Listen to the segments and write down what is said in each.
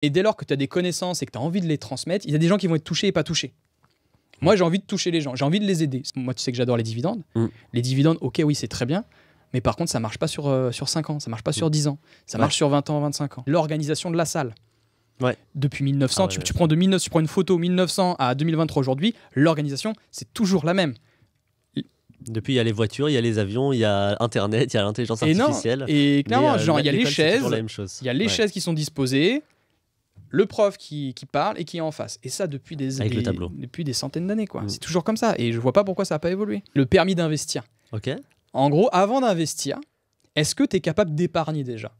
Et dès lors que tu as des connaissances et que tu as envie de les transmettre, il y a des gens qui vont être touchés et pas touchés. Moi, j'ai envie de toucher les gens, j'ai envie de les aider. Moi, tu sais que j'adore les dividendes. Les dividendes, ok, oui, c'est très bien. Mais par contre, ça marche pas sur 5 ans, ça marche pas sur 10 ans, ça marche sur 20 ans, 25 ans. L'organisation de la salle. Depuis 1900, tu prends tu prends une photo 1900 à 2023 aujourd'hui, l'organisation, c'est toujours la même. Depuis, il y a les voitures, il y a les avions, il y a Internet, il y a l'intelligence artificielle. Et clairement, genre, il y a les chaises, il y a les chaises qui sont disposées, le prof qui parle et qui est en face. Et ça depuis depuis des centaines d'années, quoi. C'est toujours comme ça. Et je vois pas pourquoi ça n'a pas évolué. Le permis d'investir. En gros, avant d'investir, est-ce que tu es capable d'épargner déjà?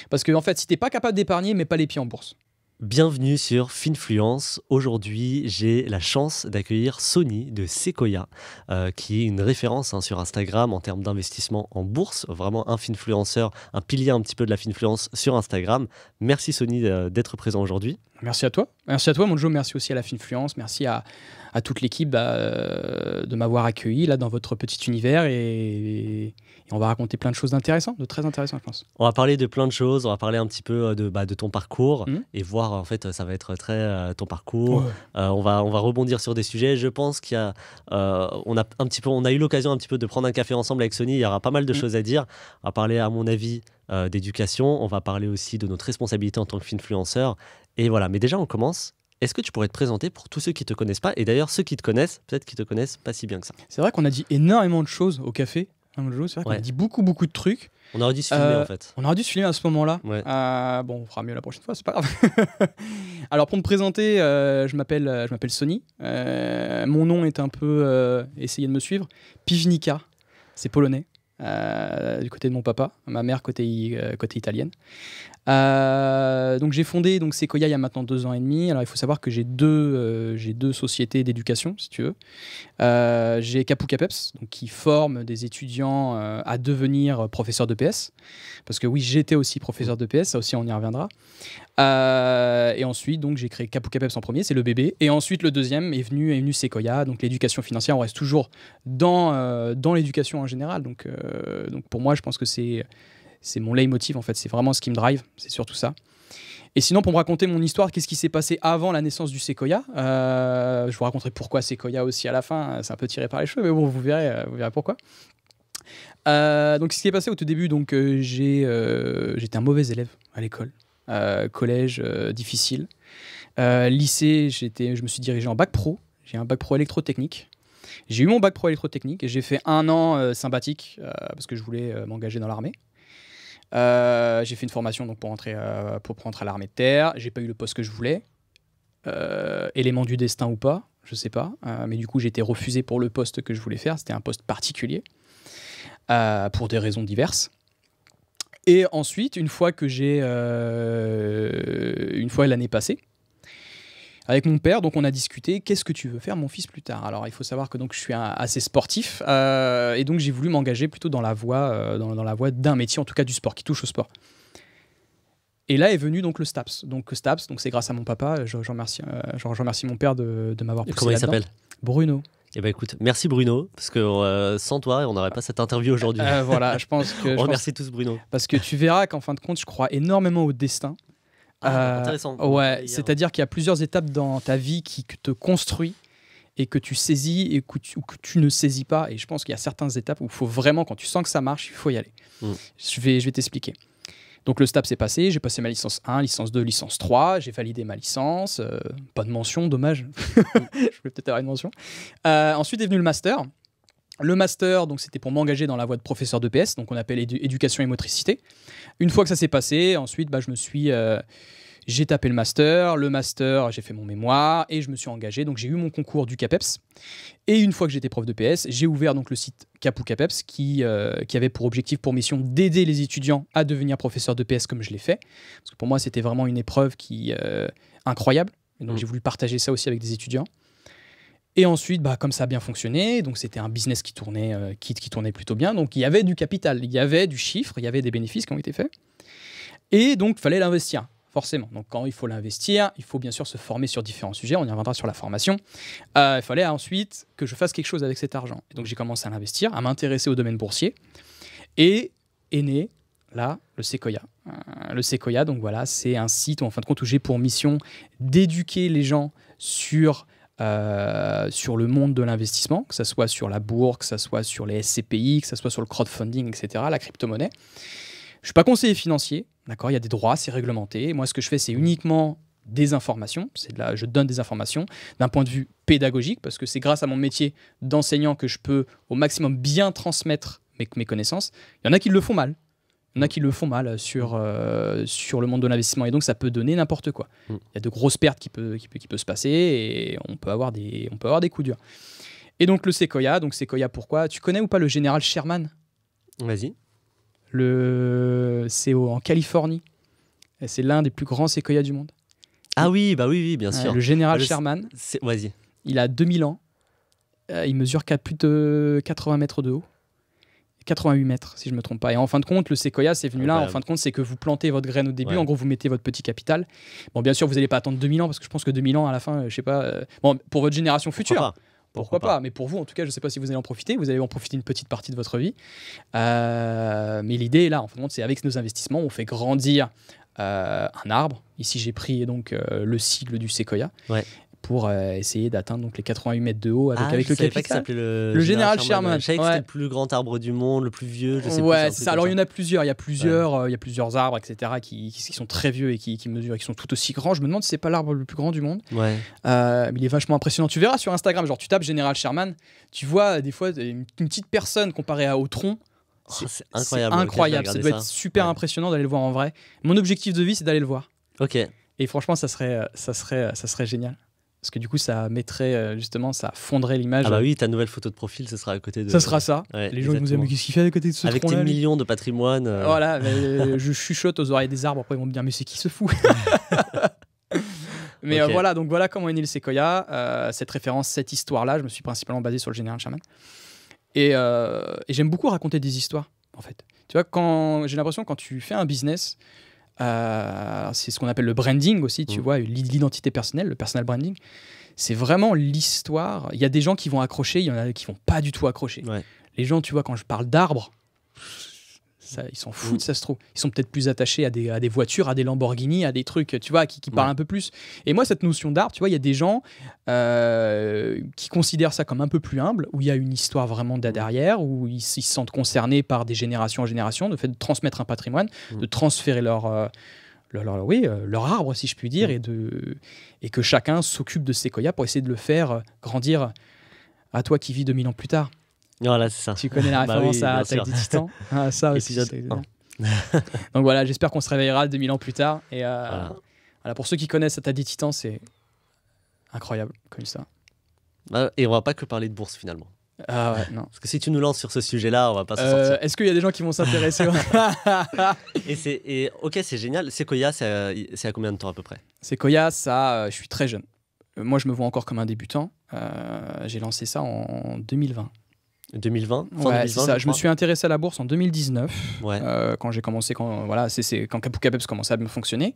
Parce que en fait, si tu n'es pas capable d'épargner, mets pas les pieds en bourse. Bienvenue sur Finfluence. Aujourd'hui, j'ai la chance d'accueillir Sony de Sequoia, qui est une référence sur Instagram en termes d'investissement en bourse. Vraiment un finfluenceur, un pilier un petit peu de la finfluence sur Instagram. Merci Sony d'être présent aujourd'hui. Merci à toi. Merci à toi, mon Joe. Merci aussi à la Finfluence. Merci à toute l'équipe de m'avoir accueilli là dans votre petit univers et on va raconter plein de choses intéressantes, de très intéressantes, je pense. On va parler de plein de choses. On va parler un petit peu de ton parcours et voir, en fait, ça va être très ton parcours. On va rebondir sur des sujets. Je pense qu'il y a, on a eu l'occasion un petit peu de prendre un café ensemble avec Sony. Il y aura pas mal de choses à dire. On va parler, à mon avis, d'éducation. On va parler aussi de notre responsabilité en tant que finfluenceur. Et voilà. Mais déjà, on commence. Est-ce que tu pourrais te présenter pour tous ceux qui ne te connaissent pas? Et d'ailleurs, ceux qui te connaissent, peut-être qu'ils ne te connaissent pas si bien que ça. C'est vrai qu'on a dit énormément de choses au café. C'est vrai qu'on a dit beaucoup de trucs. On aurait dû se filmer en fait. On aurait dû se filmer à ce moment-là. Bon, on fera mieux la prochaine fois, c'est pas grave. Alors pour me présenter, je m'appelle Sony. Mon nom est un peu, essayez de me suivre, Piwnica, c'est polonais. Du côté de mon papa, ma mère côté italienne. Donc j'ai fondé Sequoia il y a maintenant 2 ans et demi. Alors il faut savoir que j'ai deux sociétés d'éducation, si tu veux. J'ai Kapuka-Peps, donc qui forme des étudiants à devenir professeurs d'EPS. Parce que oui, j'étais aussi professeur d'EPS, ça aussi on y reviendra. Et ensuite, donc, j'ai créé Kapuka-Peps en premier, c'est le bébé. Et ensuite, le deuxième est venu Sequoia, donc l'éducation financière. On reste toujours dans l'éducation en général. Donc pour moi, je pense que c'est mon leitmotiv, en fait. C'est vraiment ce qui me drive, c'est surtout ça. Et sinon, pour me raconter mon histoire, qu'est-ce qui s'est passé avant la naissance du Sequoia, je vous raconterai pourquoi Sequoia aussi à la fin. C'est un peu tiré par les cheveux, mais bon, vous verrez pourquoi. Donc, ce qui s'est passé au tout début, donc, j'étais un mauvais élève à l'école. Collège difficile. Lycée, je me suis dirigé en bac pro. J'ai un bac pro électrotechnique. J'ai eu mon bac pro électrotechnique et j'ai fait 1 an sympathique parce que je voulais m'engager dans l'armée. J'ai fait une formation donc, pour rentrer à l'armée de terre. J'ai pas eu le poste que je voulais. Élément du destin ou pas, je sais pas. Mais du coup, j'ai été refusé pour le poste que je voulais faire. C'était un poste particulier pour des raisons diverses. Et ensuite, une fois l'année passée, avec mon père, donc on a discuté, qu'est-ce que tu veux faire mon fils plus tard? Alors il faut savoir que donc, je suis assez sportif et donc j'ai voulu m'engager plutôt dans la voie d'un métier, en tout cas du sport, qui touche au sport. Et là est venu donc le STAPS. Donc STAPS, donc c'est grâce à mon papa, je remercie mon père de m'avoir poussé là-dedans. Comment il s'appelle? Bruno. Eh ben écoute, merci Bruno, parce que sans toi, on n'aurait pas cette interview aujourd'hui. Voilà, je pense que... On remercie tous Bruno. Parce que tu verras qu'en fin de compte, je crois énormément au destin. Intéressant. Ouais, c'est-à-dire qu'il y a plusieurs étapes dans ta vie qui te construisent et que tu saisis et que tu ne saisis pas. Et je pense qu'il y a certaines étapes où il faut vraiment, quand tu sens que ça marche, il faut y aller. Je vais t'expliquer. Donc le STAPS s'est passé, j'ai passé ma licence 1, licence 2, licence 3, j'ai validé ma licence, pas de mention, dommage, je voulais peut-être avoir une mention. Ensuite est venu le master. Le master, donc c'était pour m'engager dans la voie de professeur d'EPS, donc on appelle éducation et motricité. Une fois que ça s'est passé, ensuite j'ai tapé le master, j'ai fait mon mémoire et je me suis engagé. Donc j'ai eu mon concours du CAPEPS. Et une fois que j'étais prof de PS, j'ai ouvert donc le site Kapuka-Peps qui avait pour objectif, pour mission d'aider les étudiants à devenir professeurs de PS comme je l'ai fait. Parce que pour moi, c'était vraiment une épreuve incroyable. Et donc j'ai voulu partager ça aussi avec des étudiants. Et ensuite, comme ça a bien fonctionné, donc c'était un business qui tournait plutôt bien. Donc il y avait du capital, il y avait du chiffre, il y avait des bénéfices qui ont été faits. Et donc il fallait l'investir. Forcément. Donc, quand il faut l'investir, il faut bien sûr se former sur différents sujets. On y reviendra sur la formation. Il fallait ensuite que je fasse quelque chose avec cet argent. Et donc, j'ai commencé à l'investir, à m'intéresser au domaine boursier. Et est né là, le Sequoia. Le Sequoia, donc voilà, c'est un site en fin de compte où j'ai pour mission d'éduquer les gens sur le monde de l'investissement, que ce soit sur la bourse, que ce soit sur les SCPI, que ce soit sur le crowdfunding, etc., la crypto-monnaie. Je ne suis pas conseiller financier, d'accord, il y a des droits, c'est réglementé. Moi, ce que je fais, c'est uniquement des informations. Je donne des informations d'un point de vue pédagogique, parce que c'est grâce à mon métier d'enseignant que je peux au maximum bien transmettre mes connaissances. Il y en a qui le font mal. Il y en a qui le font mal sur le monde de l'investissement. Et donc, ça peut donner n'importe quoi. Il y a de grosses pertes qui peuvent se passer et on peut avoir des coups durs. Et donc, le Sequoia. Donc, Sequoia, pourquoi ? Tu connais ou pas le général Sherman ? Vas-y. C'est en Californie. Et c'est l'un des plus grands séquoias du monde. Ah oui, bah oui, bien sûr. Le général Sherman, vas-y. Il a 2000 ans. Il mesure plus de 80 mètres de haut. 88 mètres, si je ne me trompe pas. Et en fin de compte, le séquoia, c'est venu là. En fin de compte, c'est que vous plantez votre graine au début. En gros, vous mettez votre petit capital. Bon, bien sûr, vous n'allez pas attendre 2000 ans, parce que je pense que 2000 ans, à la fin, je sais pas... Bon, pour votre génération future... Pourquoi pas ? Mais pour vous, en tout cas, je ne sais pas si vous allez en profiter. Vous allez en profiter une petite partie de votre vie. Mais l'idée est là. En fin de compte, c'est avec nos investissements, on fait grandir un arbre. Ici, j'ai pris donc le sigle du séquoia pour essayer d'atteindre donc les 88 mètres de haut avec le capital. Pas que le général Sherman. Je savais que c'était le plus grand arbre du monde, le plus vieux. Je sais ouais, c'est ça. Alors, il y en a plusieurs. Il y a plusieurs arbres, etc., qui sont très vieux et qui mesurent, et qui sont tout aussi grands. Je me demande si c'est pas l'arbre le plus grand du monde. Ouais. Mais il est vachement impressionnant. Tu verras sur Instagram, genre tu tapes général Sherman, tu vois des fois une petite personne comparée au tronc. C'est incroyable. C'est incroyable. Ça doit être super impressionnant d'aller le voir en vrai. Mon objectif de vie, c'est d'aller le voir. Ok. Et franchement, ça serait génial. Parce que du coup, ça mettrait justement, ça fondrait l'image. Ah bah oui, ta nouvelle photo de profil, ce sera à côté de. Ça sera ça. Ouais, les gens ils vont me dire mais qu'est-ce qu'il fait à côté de ce avec tronc-là, tes millions de patrimoine. Voilà, je chuchote aux oreilles des arbres. Après ils vont me dire mais c'est qui ce fou. Mais voilà, donc voilà comment est né le séquoia. Cette référence, cette histoire-là, je me suis principalement basé sur le général Sherman. Et j'aime beaucoup raconter des histoires, en fait. Tu vois, j'ai l'impression que quand tu fais un business, c'est ce qu'on appelle le branding aussi, tu vois, l'identité personnelle, le personal branding. C'est vraiment l'histoire. Il y a des gens qui vont accrocher, il y en a qui vont pas du tout accrocher. Ouais. Les gens, tu vois, quand je parle d'arbres, ils s'en foutent, ça se trouve. Ils sont peut-être plus attachés à des voitures, à des Lamborghini, à des trucs, tu vois, qui parlent un peu plus. Et moi, cette notion d'arbre, tu vois, il y a des gens qui considèrent ça comme un peu plus humble, où il y a une histoire vraiment derrière, où ils se sentent concernés par des générations en génération, le fait de transmettre un patrimoine, de transférer leur arbre, si je puis dire, et que chacun s'occupe de séquoia pour essayer de le faire grandir à toi qui vis 2000 ans plus tard. Voilà, c'est ça. Tu connais la référence à Attaque des Titans. Ça aussi. Donc voilà, j'espère qu'on se réveillera 2000 ans plus tard. Et voilà, pour ceux qui connaissent Attaque des Titans, c'est incroyable comme ça. Et on va pas que parler de bourse finalement. Ah ouais, non. Parce que si tu nous lances sur ce sujet-là, on va pas s'en sortir. Est-ce qu'il y a des gens qui vont s'intéresser Ok, c'est génial. Sequoia, c'est à combien de temps à peu près ? Sequoia, je suis très jeune. Moi, je me vois encore comme un débutant. J'ai lancé ça en 2020. 2020, fin 2020, c'est ça. Je me suis intéressé à la bourse en 2019, quand j'ai commencé, quand Kapouka Peps commençait à me fonctionner.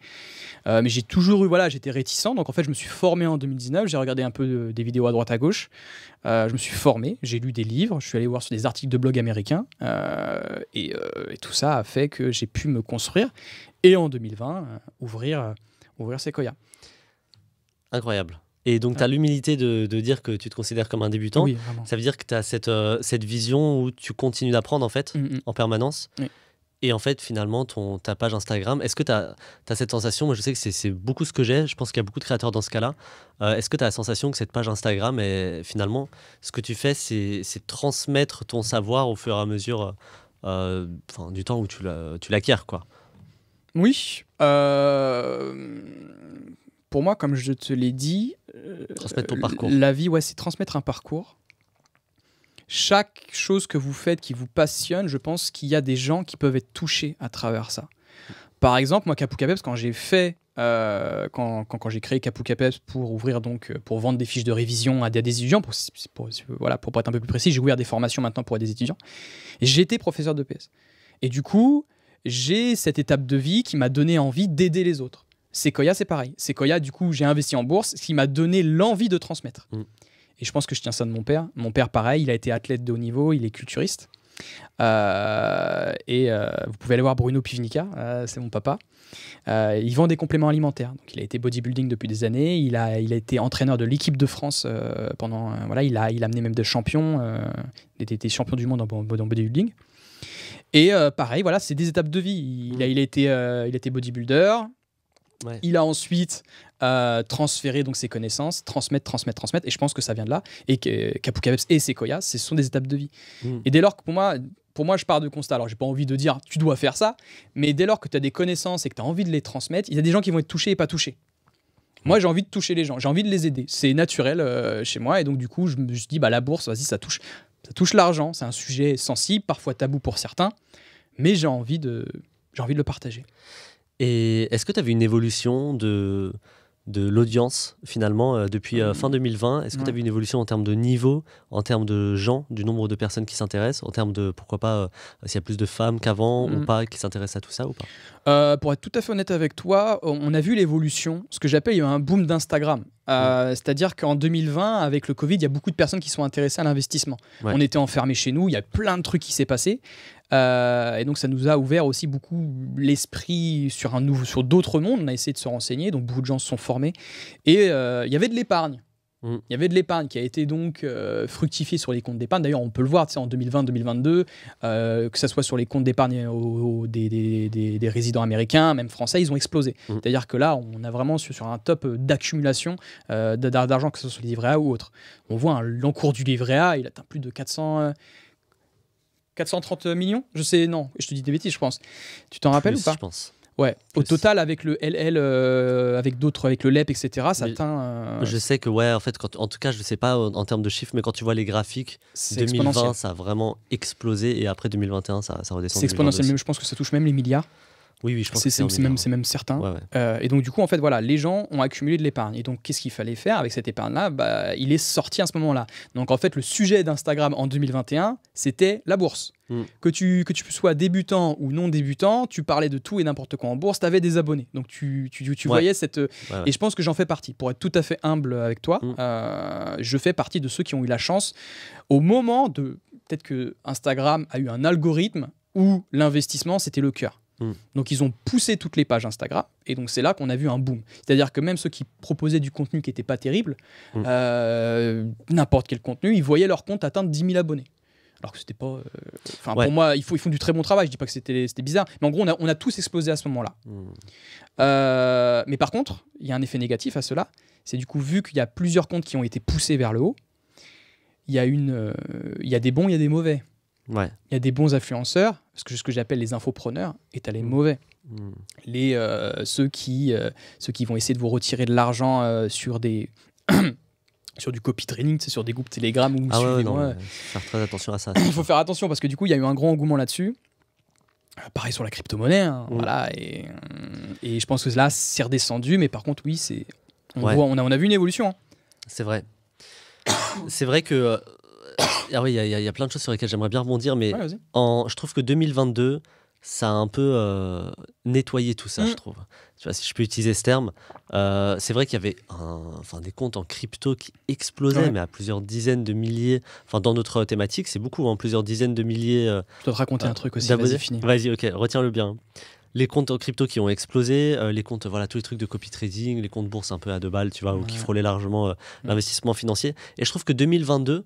Mais j'ai toujours j'étais réticent. Donc en fait, je me suis formé en 2019. J'ai regardé un peu des vidéos à droite à gauche. Je me suis formé. J'ai lu des livres. Je suis allé voir sur des articles de blog américains. Et tout ça a fait que j'ai pu me construire. Et en 2020, ouvrir Sequoia. Incroyable. Et donc, tu as l'humilité de dire que tu te considères comme un débutant. Oui, vraiment. Ça veut dire que tu as cette vision où tu continues d'apprendre en fait, en permanence. Oui. Et en fait, finalement, ta page Instagram, est-ce que tu as cette sensation, moi je sais que c'est beaucoup ce que j'ai, je pense qu'il y a beaucoup de créateurs dans ce cas-là. Est-ce que tu as la sensation que cette page Instagram, finalement, ce que tu fais, c'est transmettre ton savoir au fur et à mesure du temps où tu l'acquiers, quoi. Oui. Pour moi, comme je te l'ai dit, transmettre ton parcours. La vie, c'est transmettre un parcours. Chaque chose que vous faites qui vous passionne, je pense qu'il y a des gens qui peuvent être touchés à travers ça. Par exemple, moi, Kapouka Peps, quand j'ai fait, quand j'ai créé Kapouka Peps pour vendre des fiches de révision à des étudiants, pour être un peu plus précis, j'ai ouvert des formations maintenant pour des étudiants. J'étais professeur de PS. Et du coup, j'ai cette étape de vie qui m'a donné envie d'aider les autres. Sequoia, c'est pareil. Sequoia, du coup, j'ai investi en bourse, ce qui m'a donné l'envie de transmettre. Et je pense que je tiens ça de mon père. Mon père, pareil, il a été athlète de haut niveau, il est culturiste. Vous pouvez aller voir Bruno Pivnica, c'est mon papa. Il vend des compléments alimentaires. Donc, il a été bodybuilding depuis des années. Il a été entraîneur de l'équipe de France pendant. Il a amené même des champions. Il était champion du monde en bodybuilding. Et pareil, voilà, c'est des étapes de vie. Il a été bodybuilder. Ouais. Il a ensuite transféré donc ses connaissances, transmettre. Et je pense que ça vient de là. Et que Kapou Kapeps et Sequoia, ce sont des étapes de vie. Et dès lors que pour moi, je pars de constat. Alors, j'ai pas envie de dire tu dois faire ça, mais dès lors que tu as des connaissances et que tu as envie de les transmettre, il y a des gens qui vont être touchés et pas touchés. Moi, j'ai envie de toucher les gens, j'ai envie de les aider. C'est naturel chez moi. Et donc, du coup, je me suis dit, la bourse, vas-y, ça touche l'argent. C'est un sujet sensible, parfois tabou pour certains, mais j'ai envie de le partager. Et est-ce que tu as vu une évolution de l'audience finalement depuis fin 2020? Est-ce que tu as vu une évolution en termes de niveau, en termes de gens, du nombre de personnes qui s'intéressent, en termes de pourquoi pas s'il y a plus de femmes qu'avant ou pas qui s'intéressent à tout ça ou pas? Pour être tout à fait honnête avec toi, on a vu l'évolution, ce que j'appelle il y a eu un boom d'Instagram. C'est-à-dire qu'en 2020, avec le Covid, il y a beaucoup de personnes qui sont intéressées à l'investissement. Ouais. On était enfermés chez nous, il y a plein de trucs qui s'est passé. Et donc ça nous a ouvert aussi beaucoup l'esprit sur d'autres mondes. On a essayé de se renseigner, donc beaucoup de gens se sont formés. Et il y avait de l'épargne. Il y avait de l'épargne qui a été donc fructifiée sur les comptes d'épargne. D'ailleurs, on peut le voir en 2020-2022, que ce soit sur les comptes d'épargne des résidents américains, même français, ils ont explosé. C'est-à-dire que là, on a vraiment sur un top d'accumulation d'argent, que ce soit sur les livrets A ou autre. On voit l'encours du livret A, il atteint plus de 430 millions. Je sais, non, je te dis des bêtises, je pense. Tu t'en rappelles ou pas? Je pense. Ouais, au total, avec le LL, avec d'autres, avec le LEP, etc., ça atteint... Je sais que, ouais, en fait, en tout cas, je ne sais pas en termes de chiffres, mais quand tu vois les graphiques, 2020, ça a vraiment explosé, et après 2021, ça redescend. C'est exponentiel, je pense que ça touche même les milliards. Oui, je pense que c'est même certain. Ouais. Et donc, du coup, en fait, voilà, les gens ont accumulé de l'épargne. Et donc, qu'est-ce qu'il fallait faire avec cette épargne-là? Il est sorti à ce moment-là. Donc, en fait, le sujet d'Instagram en 2021, c'était la bourse. Que tu sois débutant ou non débutant, tu parlais de tout et n'importe quoi en bourse, tu avais des abonnés. Donc, tu voyais cette... Et je pense que j'en fais partie. Pour être tout à fait humble avec toi, je fais partie de ceux qui ont eu la chance, au moment de... Peut-être que Instagram a eu un algorithme où l'investissement, c'était le cœur. Donc ils ont poussé toutes les pages Instagram et donc c'est là qu'on a vu un boom. C'est-à-dire que même ceux qui proposaient du contenu qui n'était pas terrible, n'importe quel contenu, ils voyaient leur compte atteindre 10 000 abonnés. Alors que c'était pas... Pour moi, ils font du très bon travail. Je dis pas que c'était bizarre, mais en gros, on a tous explosé à ce moment-là. Mais par contre, il y a un effet négatif à cela. C'est du coup, vu qu'il y a plusieurs comptes qui ont été poussés vers le haut, il y a des bons, il y a des mauvais. Il y a des bons influenceurs, ce que j'appelle les infopreneurs, et tu as les mauvais. Ceux qui vont essayer de vous retirer de l'argent sur des... sur du copy trading, sur des groupes Telegram ou faire très attention à ça. Il faut faire attention parce que du coup, il y a eu un grand engouement là-dessus. Pareil sur la crypto-monnaie, voilà, et je pense que là, c'est redescendu, mais par contre, oui, on a vu une évolution. C'est vrai. C'est vrai que... il y a plein de choses sur lesquelles j'aimerais bien rebondir, mais je trouve que 2022, ça a un peu nettoyé tout ça, je trouve. Tu vois, si je peux utiliser ce terme. C'est vrai qu'il y avait des comptes en crypto qui explosaient, mais à plusieurs dizaines de milliers. Dans notre thématique, c'est beaucoup, plusieurs dizaines de milliers. Je dois te raconter un truc aussi, vas-y, finis. Vas-y, ok, retiens-le bien. Les comptes en crypto qui ont explosé, les comptes, tous les trucs de copy trading, les comptes bourse un peu à 2 balles, tu vois, ou qui frôlaient largement l'investissement financier. Et je trouve que 2022,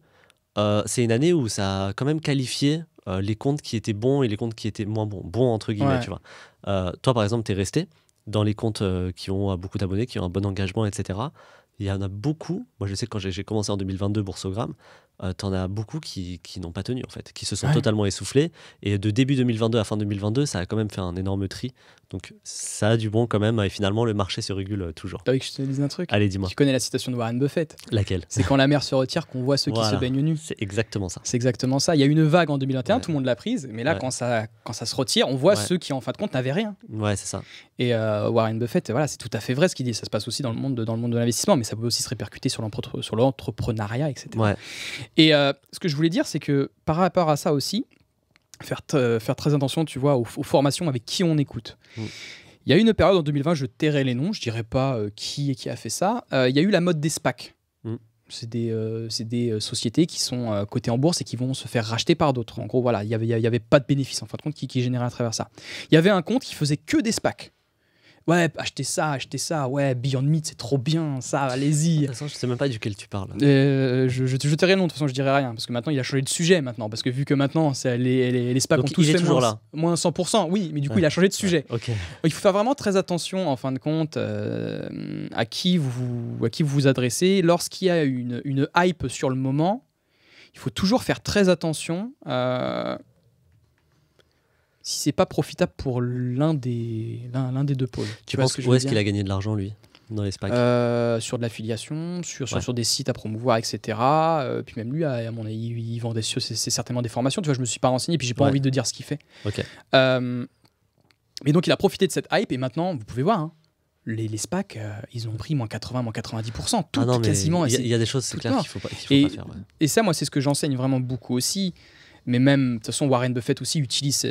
c'est une année où ça a quand même qualifié les comptes qui étaient bons et les comptes qui étaient moins bons. Bons entre guillemets, tu vois. Toi, par exemple, tu es resté dans les comptes qui ont beaucoup d'abonnés, qui ont un bon engagement, etc. Il y en a beaucoup. Moi, je sais que quand j'ai commencé en 2022 Boursogramme, t'en as beaucoup qui n'ont pas tenu, en fait, qui se sont totalement essoufflés. Et de début 2022 à fin 2022, ça a quand même fait un énorme tri. Donc, ça a du bon quand même. Et finalement, le marché se régule toujours. T'as envie que je te dise un truc? Allez, dis-moi. Tu connais la citation de Warren Buffett? Laquelle? C'est quand la mer se retire qu'on voit ceux qui se baignent nus. C'est exactement ça. C'est exactement ça. Il y a eu une vague en 2021, tout le monde l'a prise. Mais là, quand ça se retire, on voit ceux qui, en fin de compte, n'avaient rien. Ouais, c'est ça. Et Warren Buffett, voilà, c'est tout à fait vrai ce qu'il dit. Ça se passe aussi dans le monde de l'investissement, mais ça peut aussi se répercuter sur l'entrepreneuriat, etc. Et ce que je voulais dire, c'est que par rapport à ça aussi, faire très attention, tu vois, aux formations avec qui on écoute. Il y a eu une période en 2020, je tairai les noms, je dirais pas qui a fait ça. Il y a eu la mode des SPAC. C'est des sociétés qui sont cotées en bourse et qui vont se faire racheter par d'autres. En gros, voilà, il y avait pas de bénéfice en fin de compte qui générait à travers ça. Il y avait un compte qui faisait que des SPAC. Ouais, achetez ça, ouais, Beyond Meat, c'est trop bien, ça, allez-y. De toute façon, je sais même pas duquel tu parles. Je tairai le nom, de toute façon, je dirai rien, parce que maintenant, il a changé de sujet, maintenant, parce que vu que maintenant, les SPAC ont tous fait moins 100%, oui, mais du coup, il a changé de sujet. Okay. Il faut faire vraiment très attention, en fin de compte, à qui vous adressez. Lorsqu'il y a une hype sur le moment, il faut toujours faire très attention si c'est pas profitable pour l'un des deux pôles. Tu penses où est-ce qu'il a gagné de l'argent, lui, dans les SPAC? Sur de l'affiliation, sur des sites à promouvoir, etc. Puis même lui, à mon avis, il vend c'est certainement des formations. Tu vois, je me suis pas renseigné, puis j'ai pas envie de dire ce qu'il fait. Okay. Mais donc il a profité de cette hype, et maintenant, vous pouvez voir, hein, les SPAC, ils ont pris moins 80, moins 90%. Tout, quasiment. Il y a des choses, c'est clair qu'il faut pas faire. Ouais. Et ça, moi, c'est ce que j'enseigne vraiment beaucoup aussi. Mais même, de toute façon, Warren Buffett aussi utilise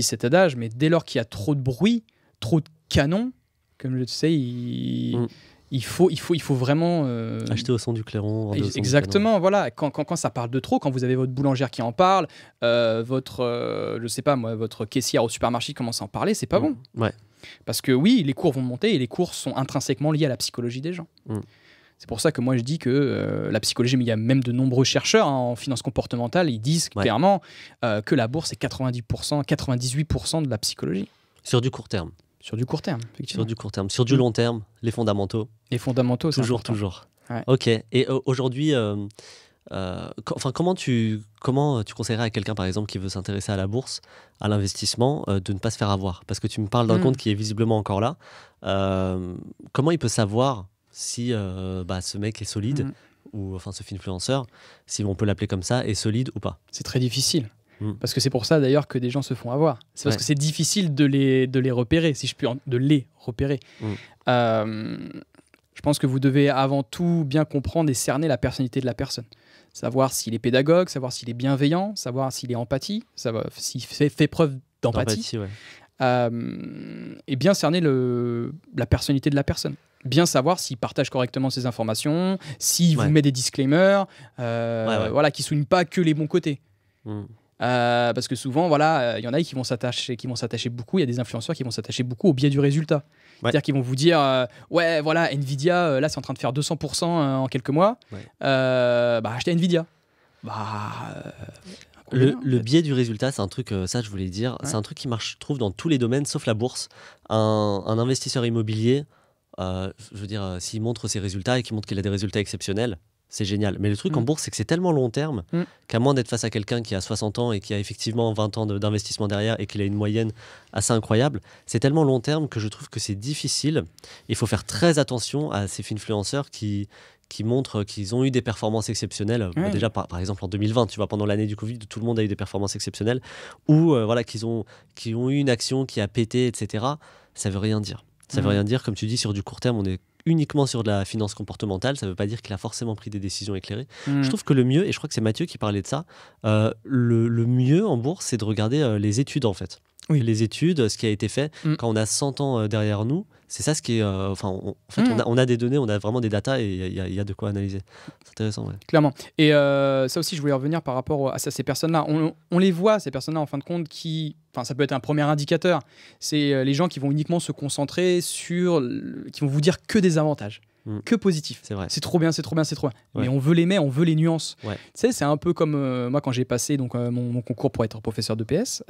cet adage, mais dès lors qu'il y a trop de bruit, trop de canons, comme je le sais, il faut vraiment... acheter au son du clairon. Exactement, voilà. Quand ça parle de trop, quand vous avez votre boulangère qui en parle, je sais pas moi, votre caissière au supermarché qui commence à en parler, c'est pas bon. Ouais. Parce que oui, les cours vont monter, et les cours sont intrinsèquement liés à la psychologie des gens. C'est pour ça que moi je dis que la psychologie, mais il y a même de nombreux chercheurs en finance comportementale, ils disent clairement que la bourse est 90%, 98% de la psychologie. Sur du court terme. Sur du court terme, effectivement. Sur du court terme. Sur du long terme, les fondamentaux. Les fondamentaux, c'est important. Toujours. Ouais. Ok. Et aujourd'hui, comment tu conseillerais à quelqu'un, par exemple, qui veut s'intéresser à la bourse, à l'investissement, de ne pas se faire avoir? Parce que tu me parles d'un compte qui est visiblement encore là. Comment il peut savoir si ce mec est solide, ou enfin ce influenceur, si on peut l'appeler comme ça, est solide ou pas? C'est très difficile. Parce que c'est pour ça d'ailleurs que des gens se font avoir. C'est parce que c'est difficile de les repérer, si je puis de les repérer. Je pense que vous devez avant tout bien comprendre et cerner la personnalité de la personne. Savoir s'il est pédagogue, savoir s'il est bienveillant, savoir s'il est empathique, savoir s'il fait preuve d'empathie. Et bien cerner la personnalité de la personne. Bien savoir s'il partage correctement ses informations, s'il vous met des disclaimers, voilà, qui ne soulignent pas que les bons côtés. Parce que souvent, voilà, y en a qui vont s'attacher beaucoup. Il y a des influenceurs qui vont s'attacher beaucoup au biais du résultat. C'est-à-dire qu'ils vont vous dire, ouais, voilà, Nvidia, là, c'est en train de faire 200% en quelques mois. Achetez Nvidia. Le biais du résultat, c'est un truc, ça je voulais dire, c'est un truc qui marche, je trouve, dans tous les domaines, sauf la bourse. Un investisseur immobilier, je veux dire, s'il montre ses résultats et qu'il montre qu'il a des résultats exceptionnels, c'est génial. Mais le truc en bourse, c'est que c'est tellement long terme qu'à moins d'être face à quelqu'un qui a 60 ans et qui a effectivement 20 ans d'investissement derrière et qu'il a une moyenne assez incroyable, c'est tellement long terme que je trouve que c'est difficile. Il faut faire très attention à ces influenceurs qui montrent qu'ils ont eu des performances exceptionnelles. Déjà, par exemple, en 2020, tu vois, pendant l'année du Covid, tout le monde a eu des performances exceptionnelles. Ou voilà, qui ont eu une action qui a pété, etc. Ça veut rien dire. Ça veut rien dire. Comme tu dis, sur du court terme, on est uniquement sur de la finance comportementale. Ça ne veut pas dire qu'il a forcément pris des décisions éclairées. Je trouve que le mieux, et je crois que c'est Mathieu qui parlait de ça, le mieux en bourse, c'est de regarder les études, en fait. Les études, ce qui a été fait quand on a 100 ans derrière nous, c'est ça ce qui est... on a des données, on a vraiment des datas et il y a de quoi analyser. C'est intéressant, ouais. Clairement. Et ça aussi, je voulais revenir par rapport à ces personnes-là. On les voit, ces personnes-là, en fin de compte, ça peut être un premier indicateur. C'est les gens qui vont uniquement se concentrer qui vont vous dire que des avantages. Que positif. C'est vrai. C'est trop bien, c'est trop bien, c'est trop bien. Ouais. Mais on veut on veut les nuances. Tu sais, c'est un peu comme moi quand j'ai passé mon concours pour être professeur d'EPS.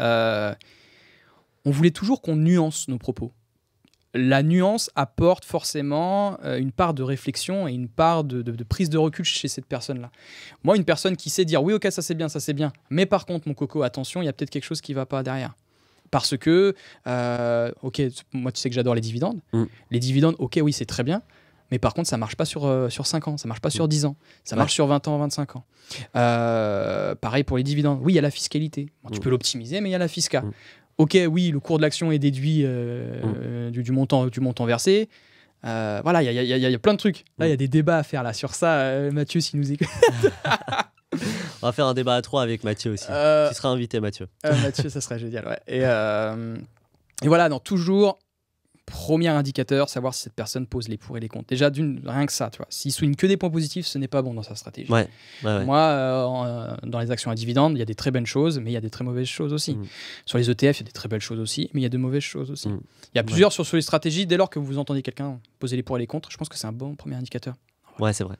On voulait toujours qu'on nuance nos propos. La nuance apporte forcément une part de réflexion et une part de prise de recul chez cette personne-là. Moi, une personne qui sait dire oui, ok, ça c'est bien, mais par contre, mon coco, attention, il y a peut-être quelque chose qui ne va pas derrière. Parce que, ok, moi tu sais que j'adore les dividendes. Les dividendes, ok, oui, c'est très bien, mais par contre, ça ne marche pas sur 5 ans, ça ne marche pas sur 10 ans, ça marche sur 20 ans, 25 ans. Pareil pour les dividendes. Oui, il y a la fiscalité. Bon, tu peux l'optimiser, mais il y a la fisca. Ok, oui, le cours de l'action est déduit du montant versé. Voilà, il y a plein de trucs. Là, il y a des débats à faire là, sur ça. Mathieu, s'il nous écoute. On va faire un débat à 3 avec Mathieu aussi. Tu seras invité, Mathieu. Mathieu, ça serait génial. Ouais. Et voilà, toujours Premier indicateur, savoir si cette personne pose les pour et les contre. Déjà, rien que ça, tu vois. S'il souligne que des points positifs, ce n'est pas bon dans sa stratégie. Ouais. Moi, dans les actions à dividendes, il y a des très bonnes choses, mais il y a des très mauvaises choses aussi. Sur les ETF, il y a des très belles choses aussi, mais il y a de mauvaises choses aussi. Il y a plusieurs sur les stratégies. Dès lors que vous entendez quelqu'un poser les pour et les contre, je pense que c'est un bon premier indicateur. Ouais, c'est vrai.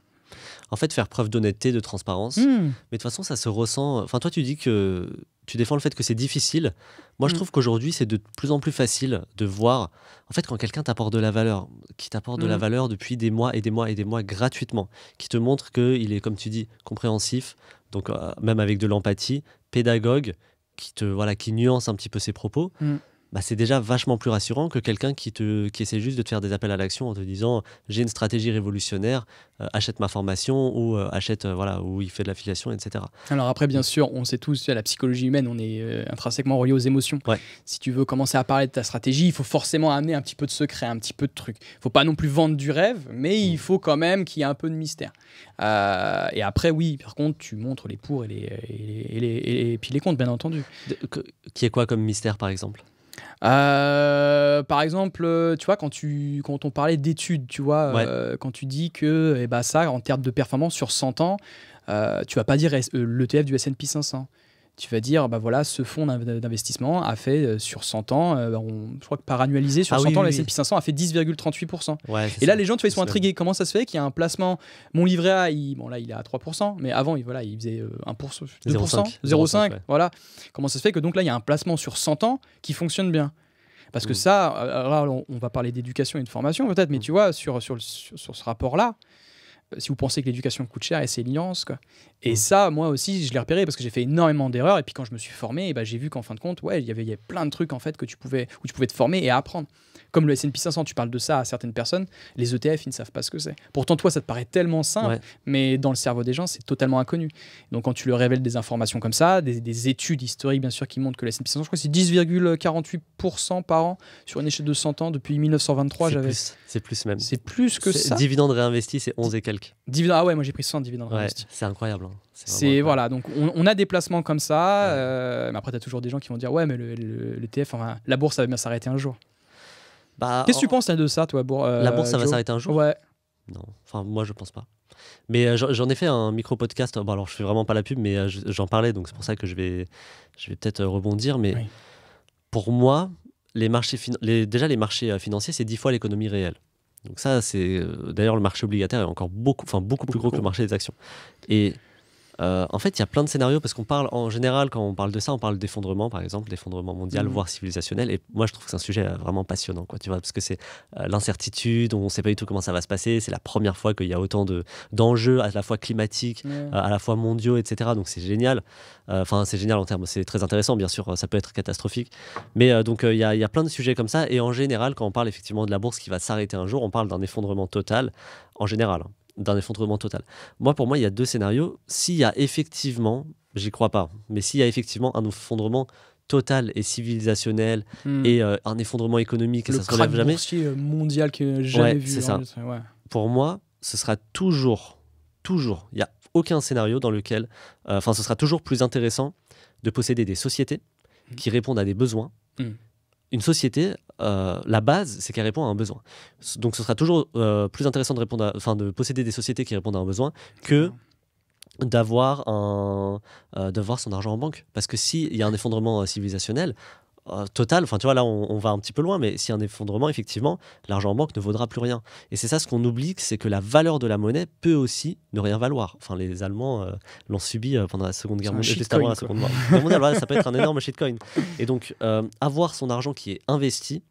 En fait, faire preuve d'honnêteté, de transparence. Mais de toute façon, ça se ressent. Enfin, toi, tu dis que tu défends le fait que c'est difficile. Moi, je trouve qu'aujourd'hui, c'est de plus en plus facile de voir. En fait, quand quelqu'un t'apporte de la valeur, qui t'apporte de la valeur depuis des mois et des mois et des mois gratuitement, qui te montre qu'il est, comme tu dis, compréhensif, donc même avec de l'empathie, pédagogue, qui nuance un petit peu ses propos. Bah, c'est déjà vachement plus rassurant que quelqu'un qui essaie juste de te faire des appels à l'action en te disant j'ai une stratégie révolutionnaire, achète ma formation ou achète où il fait de l'affiliation, etc. Alors après, bien sûr, on sait tous, la psychologie humaine, on est intrinsèquement relié aux émotions. Ouais. Si tu veux commencer à parler de ta stratégie, il faut forcément amener un petit peu de secret, un petit peu de truc. Il faut pas non plus vendre du rêve, mais il faut quand même qu'il y ait un peu de mystère. Et après, oui, par contre, tu montres les pour et puis les contre, bien entendu. Qui est quoi comme mystère, par exemple ? Par exemple, tu vois, quand on parlait d'études, tu vois, quand tu dis que ça, en termes de performance sur 100 ans, tu vas pas dire l'ETF du S&P 500. Tu vas dire, ce fonds d'investissement a fait sur 100 ans, je crois que par annualisé, sur 100 ans, le S&P 500 a fait 10,38%. Et là, les gens, tu vois, ils sont intrigués. Comment ça se fait qu'il y a un placement, mon livret A, il est à 3%, mais avant, il faisait 1%, 2%, 0,5%. Voilà. Comment ça se fait que donc là, il y a un placement sur 100 ans qui fonctionne bien ? Parce que ça, là, on va parler d'éducation et de formation peut-être, mais tu vois, sur ce rapport-là, si vous pensez que l'éducation coûte cher, c'est l'ignorance, quoi. Et ça, moi aussi, je l'ai repéré parce que j'ai fait énormément d'erreurs. Et puis quand je me suis formé, j'ai vu qu'en fin de compte, il y avait plein de trucs en fait où tu pouvais te former et apprendre. Comme le S&P 500, tu parles de ça à certaines personnes, les ETF, ils ne savent pas ce que c'est. Pourtant, toi, ça te paraît tellement simple, mais dans le cerveau des gens, c'est totalement inconnu. Donc quand tu leur révèles des informations comme ça, des études historiques, bien sûr, qui montrent que le S&P 500, je crois que c'est 10,48% par an sur une échelle de 100 ans depuis 1923. C'est plus même. C'est plus que ça. Dividendes réinvestis, c'est 11 et quelques. Ah ouais, moi j'ai pris 100 dividendes réinvestis. C'est incroyable. Voilà, donc on a des placements comme ça, mais après tu as toujours des gens qui vont dire ouais, mais le TF, la bourse, ça va bien s'arrêter un jour. Qu'est-ce que tu penses de ça, toi, la bourse, ça va s'arrêter un jour ? Ouais. Non, enfin moi je pense pas. Mais j'en ai fait un micro-podcast. Bon, alors je fais vraiment pas la pub, mais j'en parlais, donc c'est pour ça que je vais peut-être rebondir. Mais pour moi, les marchés financiers, c'est 10 fois l'économie réelle. Donc ça, c'est d'ailleurs le marché obligataire est encore beaucoup plus gros que le marché des actions. Et en fait, il y a plein de scénarios parce qu'on parle en général, quand on parle de ça, on parle d'effondrement, par exemple, d'effondrement mondial, voire civilisationnel. Et moi, je trouve que c'est un sujet vraiment passionnant, quoi, tu vois, parce que c'est l'incertitude, on ne sait pas du tout comment ça va se passer. C'est la première fois qu'il y a autant d'enjeux, à la fois climatiques, à la fois mondiaux, etc. Donc c'est génial. C'est génial en termes, c'est très intéressant, bien sûr, ça peut être catastrophique. Mais donc il y a plein de sujets comme ça. Et en général, quand on parle effectivement de la bourse qui va s'arrêter un jour, on parle d'un effondrement total, en général. D'un effondrement total. Pour moi, il y a deux scénarios. S'il y a effectivement, j'y crois pas, mais s'il y a effectivement un effondrement total et civilisationnel et un effondrement économique, et ça se relève jamais. Le crack boursier mondial que j'ai jamais vu. C'est ça. Pour moi, ce sera toujours, il n'y a aucun scénario dans lequel, ce sera toujours plus intéressant de posséder des sociétés qui répondent à des besoins. Une société, la base, c'est qu'elle répond à un besoin. Donc, ce sera toujours plus intéressant de posséder des sociétés qui répondent à un besoin que d'avoir son argent en banque. Parce que s'il y a un effondrement civilisationnel total, tu vois, là, on va un petit peu loin, mais s'il y a un effondrement, effectivement, l'argent en banque ne vaudra plus rien. Et c'est ça ce qu'on oublie, c'est que la valeur de la monnaie peut aussi ne rien valoir. Les Allemands l'ont subi pendant la Seconde Guerre mondiale, juste avant la Seconde Guerre mondiale. Ça peut être un énorme shitcoin. Et donc, avoir son argent qui est investi,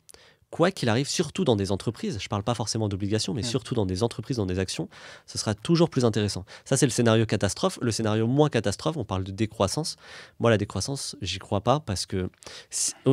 quoi qu'il arrive, surtout dans des entreprises, je ne parle pas forcément d'obligations, mais surtout dans des entreprises, dans des actions, ce sera toujours plus intéressant. Ça, c'est le scénario catastrophe. Le scénario moins catastrophe, on parle de décroissance. Moi, la décroissance, j'y crois pas parce que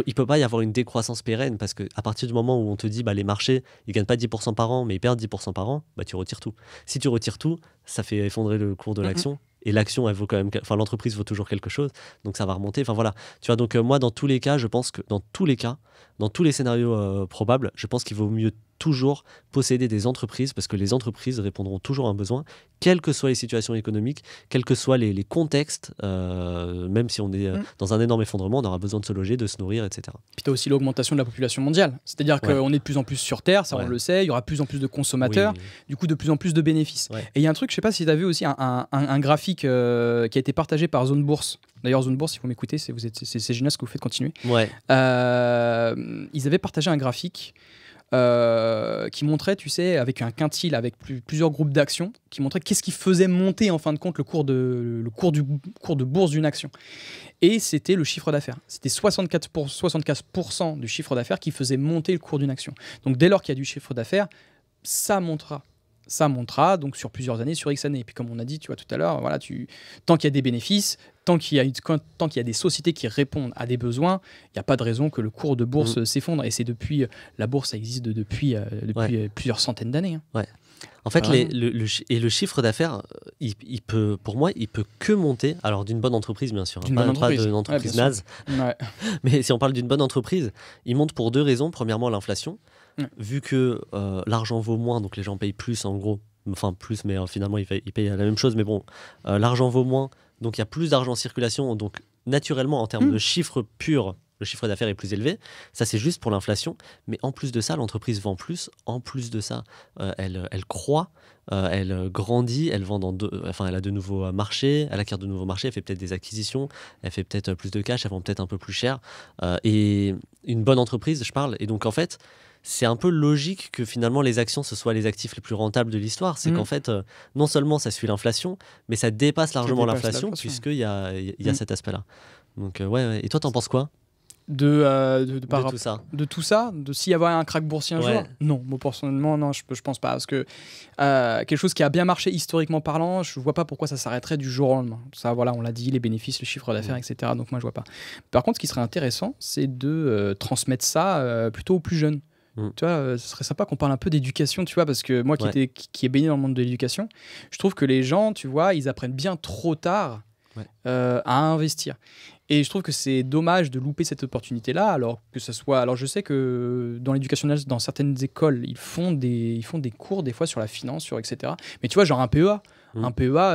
il peut pas y avoir une décroissance pérenne parce qu'à partir du moment où on te dit les marchés, ils gagnent pas 10% par an, mais ils perdent 10% par an, tu retires tout. Si tu retires tout, ça fait effondrer le cours de l'action. Et l'action, elle vaut quand même, l'entreprise vaut toujours quelque chose, donc ça va remonter. Voilà. Tu vois, donc moi, dans tous les cas, je pense que dans tous les scénarios probables, je pense qu'il vaut mieux toujours posséder des entreprises parce que les entreprises répondront toujours à un besoin, quelles que soient les situations économiques, quels que soient les contextes, même si on est dans un énorme effondrement, on aura besoin de se loger, de se nourrir, etc. Puis tu as aussi l'augmentation de la population mondiale. C'est-à-dire qu'on est de plus en plus sur Terre, ça on le sait, il y aura de plus en plus de consommateurs, du coup de plus en plus de bénéfices. Et il y a un truc, je sais pas si tu as vu aussi un graphique qui a été partagé par Zone Bourse. D'ailleurs, Zone Bourse, si vous m'écoutez, c'est génial ce que vous faites, continuer. Ils avaient partagé un graphique qui montrait, tu sais, avec un quintile, avec plusieurs groupes d'actions, qui montrait qu'est-ce qui faisait monter en fin de compte le cours de bourse d'une action. Et c'était le chiffre d'affaires. C'était 75% du chiffre d'affaires qui faisait monter le cours d'une action. Donc dès lors qu'il y a du chiffre d'affaires, ça montera. Ça montera donc sur plusieurs années, sur X années. Et puis comme on a dit, tu vois, tout à l'heure, voilà, tant qu'il y a des bénéfices, tant qu'il y a des sociétés qui répondent à des besoins, il n'y a pas de raison que le cours de bourse s'effondre. Et c'est depuis la bourse, ça existe depuis plusieurs centaines d'années. Hein. Ouais. En fait, le chiffre d'affaires, pour moi, il peut que monter. Alors d'une bonne entreprise, bien sûr, pas d'une entreprise naze. Mais si on parle d'une bonne entreprise, il monte pour 2 raisons. Premièrement, l'inflation. Vu que l'argent vaut moins, donc les gens payent plus en gros, enfin plus, mais finalement ils payent la même chose, mais bon, l'argent vaut moins, donc il y a plus d'argent en circulation, donc naturellement en termes de chiffres purs, le chiffre d'affaires est plus élevé. Ça c'est juste pour l'inflation, mais en plus de ça, l'entreprise vend plus, en plus de ça, elle croît, elle grandit, elle vend elle a de nouveaux marchés, elle acquiert de nouveaux marchés, elle fait peut-être des acquisitions, elle fait peut-être plus de cash, elle vend peut-être un peu plus cher, et une bonne entreprise, je parle, et donc en fait, c'est un peu logique que finalement les actions ce soient les actifs les plus rentables de l'histoire. C'est qu'en fait, non seulement ça suit l'inflation, mais ça dépasse largement l'inflation puisqu'il y a cet aspect-là. Donc ouais. Et toi, t'en penses quoi de tout ça? De tout ça, de s'il y avait un crack boursier un jour? Non, moi personnellement, non, je pense pas. Parce que quelque chose qui a bien marché historiquement parlant, je vois pas pourquoi ça s'arrêterait du jour au lendemain. Ça, voilà, on l'a dit, les bénéfices, le chiffre d'affaires, etc. Donc moi, je vois pas. Par contre, ce qui serait intéressant, c'est de transmettre ça plutôt aux plus jeunes. Tu vois, ce serait sympa qu'on parle un peu d'éducation, tu vois, parce que moi qui est baigné dans le monde de l'éducation, je trouve que les gens, tu vois, ils apprennent bien trop tard à investir. Et je trouve que c'est dommage de louper cette opportunité-là, alors je sais que dans l'éducation, dans certaines écoles, ils font des cours des fois sur la finance, etc. Mais tu vois, genre un PEA,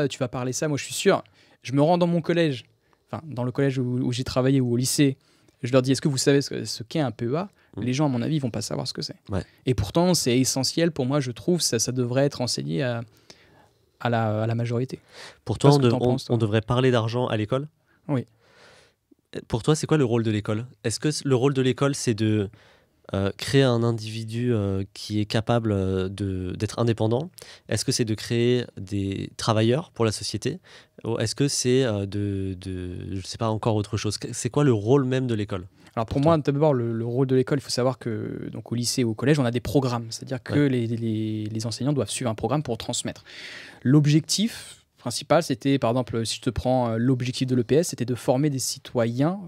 tu vas parler ça, moi je suis sûr, je me rends dans mon collège, enfin dans le collège où j'ai travaillé ou au lycée, je leur dis, est-ce que vous savez ce qu'est un PEA ? Les gens, à mon avis, ils vont pas savoir ce que c'est. Et pourtant, c'est essentiel pour moi, je trouve, ça devrait être enseigné à la majorité. Pour toi, on devrait parler d'argent à l'école ? Oui. Pour toi, c'est quoi le rôle de l'école ? Est-ce que le rôle de l'école, c'est de créer un individu qui est capable d'être indépendant ? Est-ce que c'est de créer des travailleurs pour la société ? Ou est-ce que c'est je sais pas, encore autre chose ? C'est quoi le rôle même de l'école ? Alors pour moi, d'abord, le rôle de l'école, il faut savoir que donc, au lycée ou au collège, on a des programmes. C'est-à-dire que les enseignants doivent suivre un programme pour transmettre. L'objectif principal, c'était, par exemple, si je te prends l'objectif de l'EPS, c'était de former des citoyens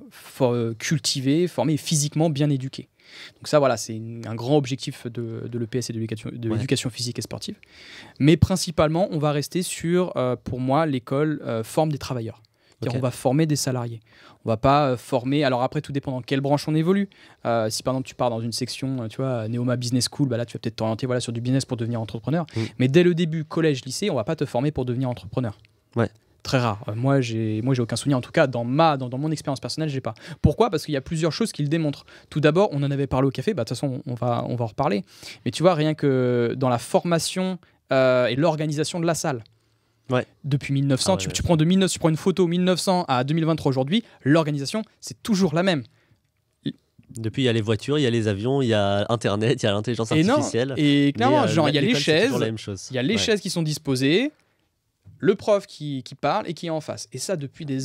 cultivés, formés et physiquement bien éduqués. Donc ça, voilà, c'est un grand objectif de l'EPS et de l'éducation physique et sportive. Mais principalement, on va rester sur, pour moi, l'école forme des travailleurs. On va former des salariés. On va pas former... Alors après, tout dépend dans quelle branche on évolue. Si par exemple, tu pars dans une section, tu vois, Neoma Business School, bah là, tu vas peut-être t'orienter sur du business pour devenir entrepreneur. Mais dès le début, collège, lycée, on va pas te former pour devenir entrepreneur. Très rare. Moi, j'ai aucun souvenir. En tout cas, dans mon expérience personnelle, j'ai pas. Pourquoi ? Parce qu'il y a plusieurs choses qui le démontrent. Tout d'abord, on en avait parlé au café. Bah, de toute façon, on va en reparler. Mais tu vois, rien que dans la formation et l'organisation de la salle, depuis 1900, tu prends une photo 1900 à 2023 aujourd'hui, l'organisation, c'est toujours la même. Depuis, il y a les voitures, il y a les avions, il y a Internet, il y a l'intelligence artificielle. Et clairement, il y a les chaises, chaises qui sont disposées, le prof qui parle et qui est en face. Et ça, depuis des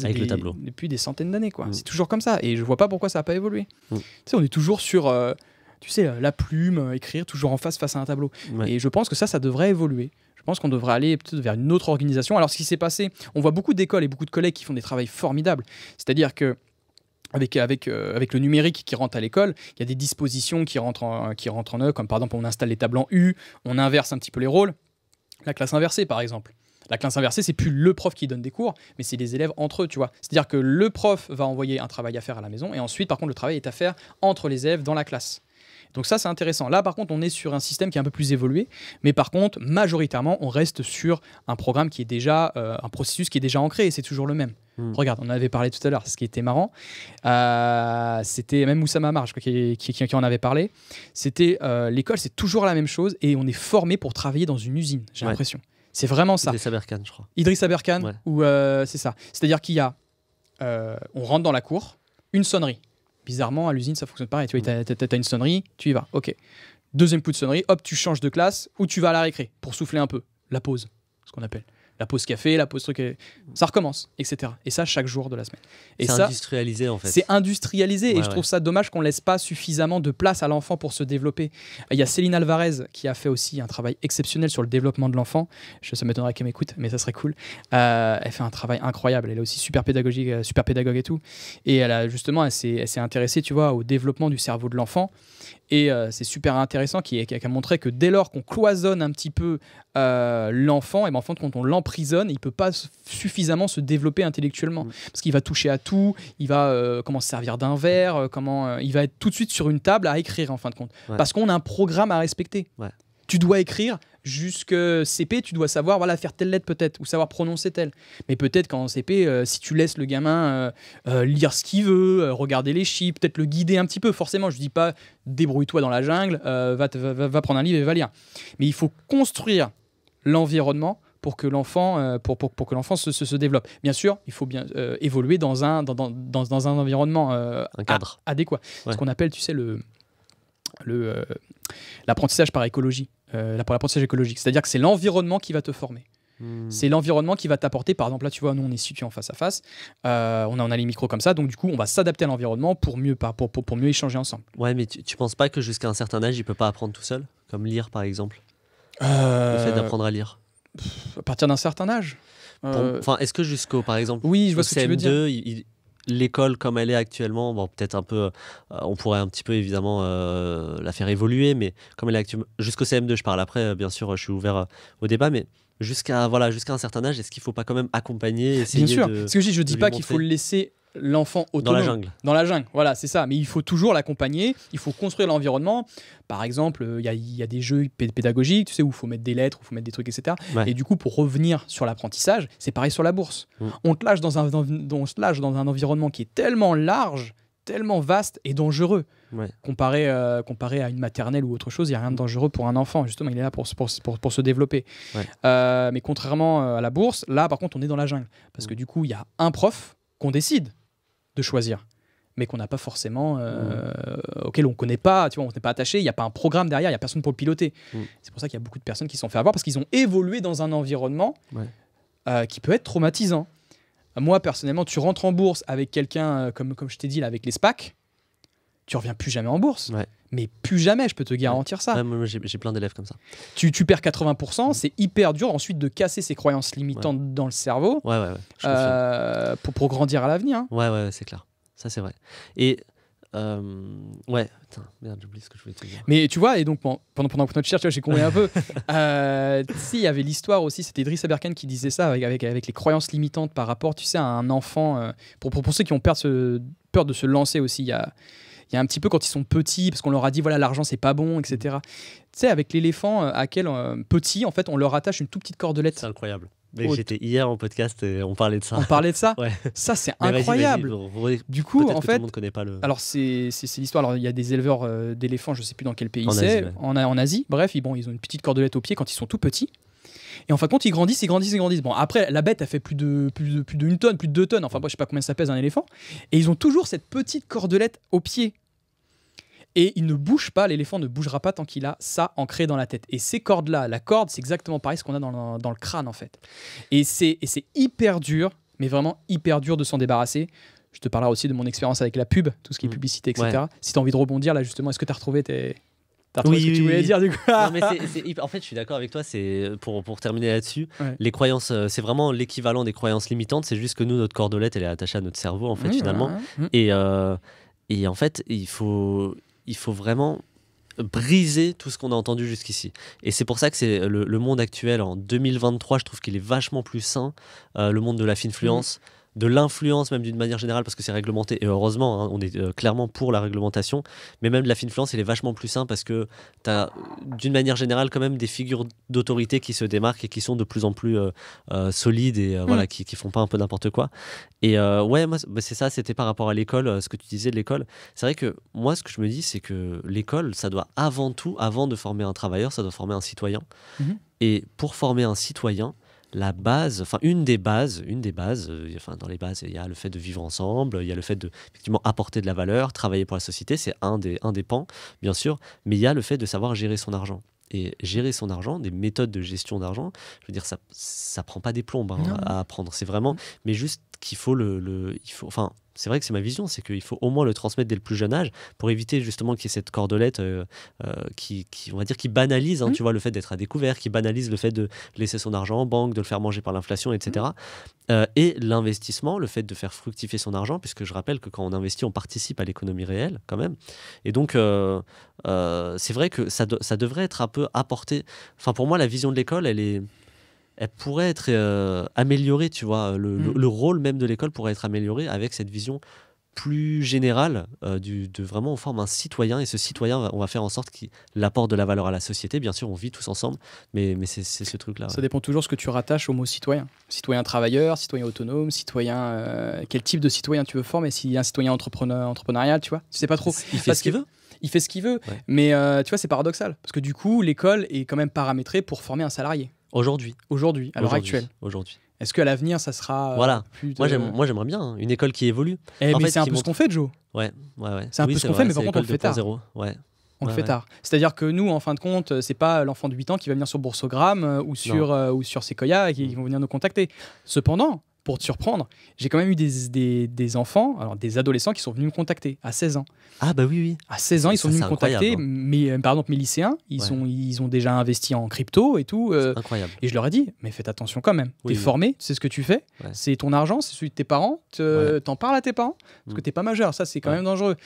centaines d'années, quoi. C'est toujours comme ça. Et je vois pas pourquoi ça n'a pas évolué. Tu sais, on est toujours sur la plume, écrire, toujours en face à un tableau. Et je pense que ça devrait évoluer. Je pense qu'on devrait aller peut-être vers une autre organisation. Alors, ce qui s'est passé, on voit beaucoup d'écoles et beaucoup de collègues qui font des travaux formidables. C'est-à-dire que avec le numérique qui rentre à l'école, il y a des dispositions qui rentrent en œuvre, comme par exemple, on installe les tables en U, on inverse un petit peu les rôles. La classe inversée, par exemple. La classe inversée, c'est plus le prof qui donne des cours, mais c'est les élèves entre eux, tu vois. C'est-à-dire que le prof va envoyer un travail à faire à la maison, et ensuite, par contre, le travail est à faire entre les élèves dans la classe. Donc ça, c'est intéressant. Là, par contre, on est sur un système qui est un peu plus évolué, mais par contre, majoritairement, on reste sur un programme qui est déjà, un processus qui est déjà ancré, et c'est toujours le même. Regarde, on en avait parlé tout à l'heure, c'est ce qui était marrant. C'était même Moussa Mamar, je crois, qui en avait parlé. C'était l'école, c'est toujours la même chose, et on est formé pour travailler dans une usine, j'ai l'impression. C'est vraiment ça. Idriss Aberkane, je crois. Idriss Aberkane, ou c'est ça. C'est-à-dire qu'il y a, on rentre dans la cour, une sonnerie. Bizarrement, à l'usine, ça fonctionne pareil. Tu vois, t'as une sonnerie, tu y vas. Ok. Deuxième coup de sonnerie, hop, tu changes de classe ou tu vas à la récré pour souffler un peu. La pause, ce qu'on appelle. La pause café, la pause truc. Ça recommence, etc. Et ça, chaque jour de la semaine. Et c'est industrialisé, en fait. C'est industrialisé. Et je trouve ça dommage qu'on ne laisse pas suffisamment de place à l'enfant pour se développer. Il y a Céline Alvarez qui a fait aussi un travail exceptionnel sur le développement de l'enfant. Ça m'étonnerait qu'elle m'écoute, mais ça serait cool. Elle fait un travail incroyable. Elle est aussi super pédagogique, super pédagogue et tout. Et elle s'est intéressée, tu vois, au développement du cerveau de l'enfant. Et c'est super intéressant qui a montré que dès lors qu'on cloisonne un petit peu l'enfant, et ben en fin de compte on l'emprisonne, il ne peut pas suffisamment se développer intellectuellement. Parce qu'il va toucher à tout, il va comment se servir d'un verre, il va être tout de suite sur une table à écrire en fin de compte. Parce qu'on a un programme à respecter. Tu dois écrire jusque CP, tu dois savoir faire telle lettre peut-être, ou savoir prononcer telle. Mais peut-être qu'en CP, si tu laisses le gamin lire ce qu'il veut, regarder les chiffres, peut-être le guider un petit peu, forcément, je dis pas débrouille-toi dans la jungle, va prendre un livre et va lire. Mais il faut construire l'environnement pour que l'enfant que l'enfant se développe. Bien sûr, il faut bien évoluer dans un environnement un cadre adéquat. Ce qu'on appelle, tu sais, l'apprentissage par écologie. L'apprentissage écologique, c'est-à-dire que c'est l'environnement qui va te former. C'est l'environnement qui va t'apporter, par exemple là tu vois, nous on est situés en face à face, on a les micros comme ça, donc du coup on va s'adapter à l'environnement pour mieux échanger ensemble. Ouais, mais tu penses pas que jusqu'à un certain âge il peut pas apprendre tout seul, comme lire par exemple, le fait d'apprendre à lire à partir d'un certain âge, est-ce que jusqu'au, par exemple, oui, je vois ce que tu veux dire. L'école comme elle est actuellement, bon, peut-être un peu, on pourrait un petit peu évidemment la faire évoluer, mais comme elle est actuellement, jusqu'au CM2, je parle après, bien sûr, je suis ouvert au débat, mais jusqu'à un certain âge, est-ce qu'il ne faut pas quand même accompagner, essayer bien sûr, de, parce que je ne dis pas qu'il faut laisser l'enfant autonome. Dans la jungle, voilà, c'est ça. Mais il faut toujours l'accompagner, il faut construire l'environnement. Par exemple, il y a des jeux pédagogiques, tu sais, où il faut mettre des lettres, où il faut mettre des trucs, etc. Et du coup, pour revenir sur l'apprentissage, c'est pareil sur la bourse. On te lâche dans un environnement qui est tellement large, tellement vaste et dangereux. Comparé à une maternelle ou autre chose, il n'y a rien de dangereux pour un enfant. Justement, il est là pour se développer. Mais contrairement à la bourse, là, par contre, on est dans la jungle. Parce que du coup, il y a un prof qu'on décide de choisir, mais qu'on n'a pas forcément, auquel on ne connaît pas, tu vois, on n'est pas attaché, il n'y a pas un programme derrière, il n'y a personne pour le piloter. C'est pour ça qu'il y a beaucoup de personnes qui se sont fait avoir parce qu'ils ont évolué dans un environnement qui peut être traumatisant. Moi, personnellement, tu rentres en bourse avec quelqu'un, comme je t'ai dit, là, avec les SPAC, tu ne reviens plus jamais en bourse. Mais plus jamais, je peux te garantir ça. Moi, j'ai plein d'élèves comme ça. Tu perds 80%, c'est hyper dur ensuite de casser ces croyances limitantes dans le cerveau pour grandir à l'avenir. Ouais, c'est clair. Ça, c'est vrai. Et putain, merde, j'oublie ce que je voulais te dire. Mais tu vois, et donc pendant que notre cherche, j'ai compris un peu. Il y avait l'histoire aussi, c'était Idriss Aberkane qui disait ça avec les croyances limitantes par rapport, tu sais, à un enfant. Pour ceux qui ont peur de se lancer aussi, il y a un petit peu quand ils sont petits, parce qu'on leur a dit voilà, l'argent c'est pas bon, etc. Tu sais, avec l'éléphant à quel petit, en fait, on leur attache une toute petite cordelette. C'est incroyable. Mais j'étais hier en podcast et on parlait de ça. On parlait de ça. Ça, c'est incroyable. Du coup, en fait, tout le monde connaît pas le. Alors c'est l'histoire. Alors il y a des éleveurs d'éléphants, je sais plus dans quel pays c'est, en Asie. Bref, ils ont une petite cordelette au pied quand ils sont tout petits. Et en fin de compte, ils grandissent. Bon, après, la bête a fait plus d'une tonne, plus de 2 tonnes. Enfin, moi, je sais pas combien ça pèse un éléphant. Et ils ont toujours cette petite cordelette au pied. Et il ne bouge pas, l'éléphant ne bougera pas tant qu'il a ça ancré dans la tête. Et ces cordes-là, la corde, c'est exactement pareil, ce qu'on a dans le crâne, en fait. Et c'est hyper dur, mais vraiment hyper dur de s'en débarrasser. Je te parlerai aussi de mon expérience avec la pub, tout ce qui est publicité, etc. Si tu as envie de rebondir, là, justement, est-ce que tu as retrouvé ce que tu voulais dire, du coup? Non, mais en fait, je suis d'accord avec toi. C'est pour terminer là-dessus. Les croyances, c'est vraiment l'équivalent des croyances limitantes. C'est juste que nous, notre cordelette, elle est attachée à notre cerveau, en fait, finalement. Et en fait, il faut vraiment briser tout ce qu'on a entendu jusqu'ici. Et c'est pour ça que c'est le monde actuel en 2023, je trouve qu'il est vachement plus sain. Le monde de la finfluence, de l'influence même d'une manière générale, parce que c'est réglementé, et heureusement, hein, on est clairement pour la réglementation, mais même la finfluence, elle est vachement plus simple parce que tu as d'une manière générale quand même des figures d'autorité qui se démarquent et qui sont de plus en plus solides et voilà, qui font pas un peu n'importe quoi. Et ouais, moi, c'est ça, c'était par rapport à l'école, ce que tu disais de l'école. C'est vrai que moi, ce que je me dis, c'est que l'école, ça doit avant tout, avant de former un travailleur, ça doit former un citoyen. Et pour former un citoyen, la base, enfin une des bases, enfin dans les bases, il y a le fait de vivre ensemble, il y a le fait de effectivement apporter de la valeur, travailler pour la société, c'est un des pans, bien sûr, mais il y a le fait de savoir gérer son argent. Et gérer son argent, des méthodes de gestion d'argent, je veux dire, ça prend pas des plombes à apprendre. C'est vraiment, mais juste qu'il faut enfin, c'est vrai que c'est ma vision, c'est qu'il faut au moins le transmettre dès le plus jeune âge pour éviter justement qu'il y ait cette cordelette qui, on va dire, qui banalise, tu vois, le fait d'être à découvert, qui banalise le fait de laisser son argent en banque, de le faire manger par l'inflation, etc. Et l'investissement, le fait de faire fructifier son argent, puisque je rappelle que quand on investit, on participe à l'économie réelle quand même. Et donc, c'est vrai que ça devrait être un peu apporté. Enfin, pour moi, la vision de l'école, elle pourrait être améliorée, tu vois. Le rôle même de l'école pourrait être amélioré avec cette vision plus générale de vraiment on forme un citoyen, et ce citoyen, on va faire en sorte qu'il apporte de la valeur à la société. Bien sûr, on vit tous ensemble, mais c'est ce truc-là. Ça dépend toujours ce que tu rattaches au mot citoyen. Citoyen travailleur, citoyen autonome, citoyen... quel type de citoyen tu veux former? S'il y a un citoyen entrepreneurial, tu vois, tu sais pas trop. Il fait ce qu'il veut. Il fait ce qu'il veut, mais tu vois, c'est paradoxal. Parce que du coup, l'école est quand même paramétrée pour former un salarié. Aujourd'hui, à l'heure actuelle. Est-ce qu'à l'avenir, ça sera voilà. plus de... Moi, j'aimerais bien une école qui évolue. Mais c'est un peu ce qu'on fait, Joe. Ouais. C'est un peu ce qu'on fait, mais par contre, on le fait tard. Ouais. On le fait tard. C'est-à-dire que nous, en fin de compte, c'est pas l'enfant de 8 ans qui va venir sur Boursogramme ou sur Sequoia et qui vont venir nous contacter. Cependant, pour te surprendre, j'ai quand même eu des enfants, alors des adolescents qui sont venus me contacter à 16 ans. Ah bah oui. À 16 ans, ils sont venus me contacter, mais par exemple mes lycéens, ils ont déjà investi en crypto et tout. Incroyable. Et je leur ai dit, mais faites attention quand même. T'es formé, c'est ce que tu fais, c'est ton argent, c'est celui de tes parents, t'en parles à tes parents, parce que t'es pas majeur, ça c'est quand même dangereux.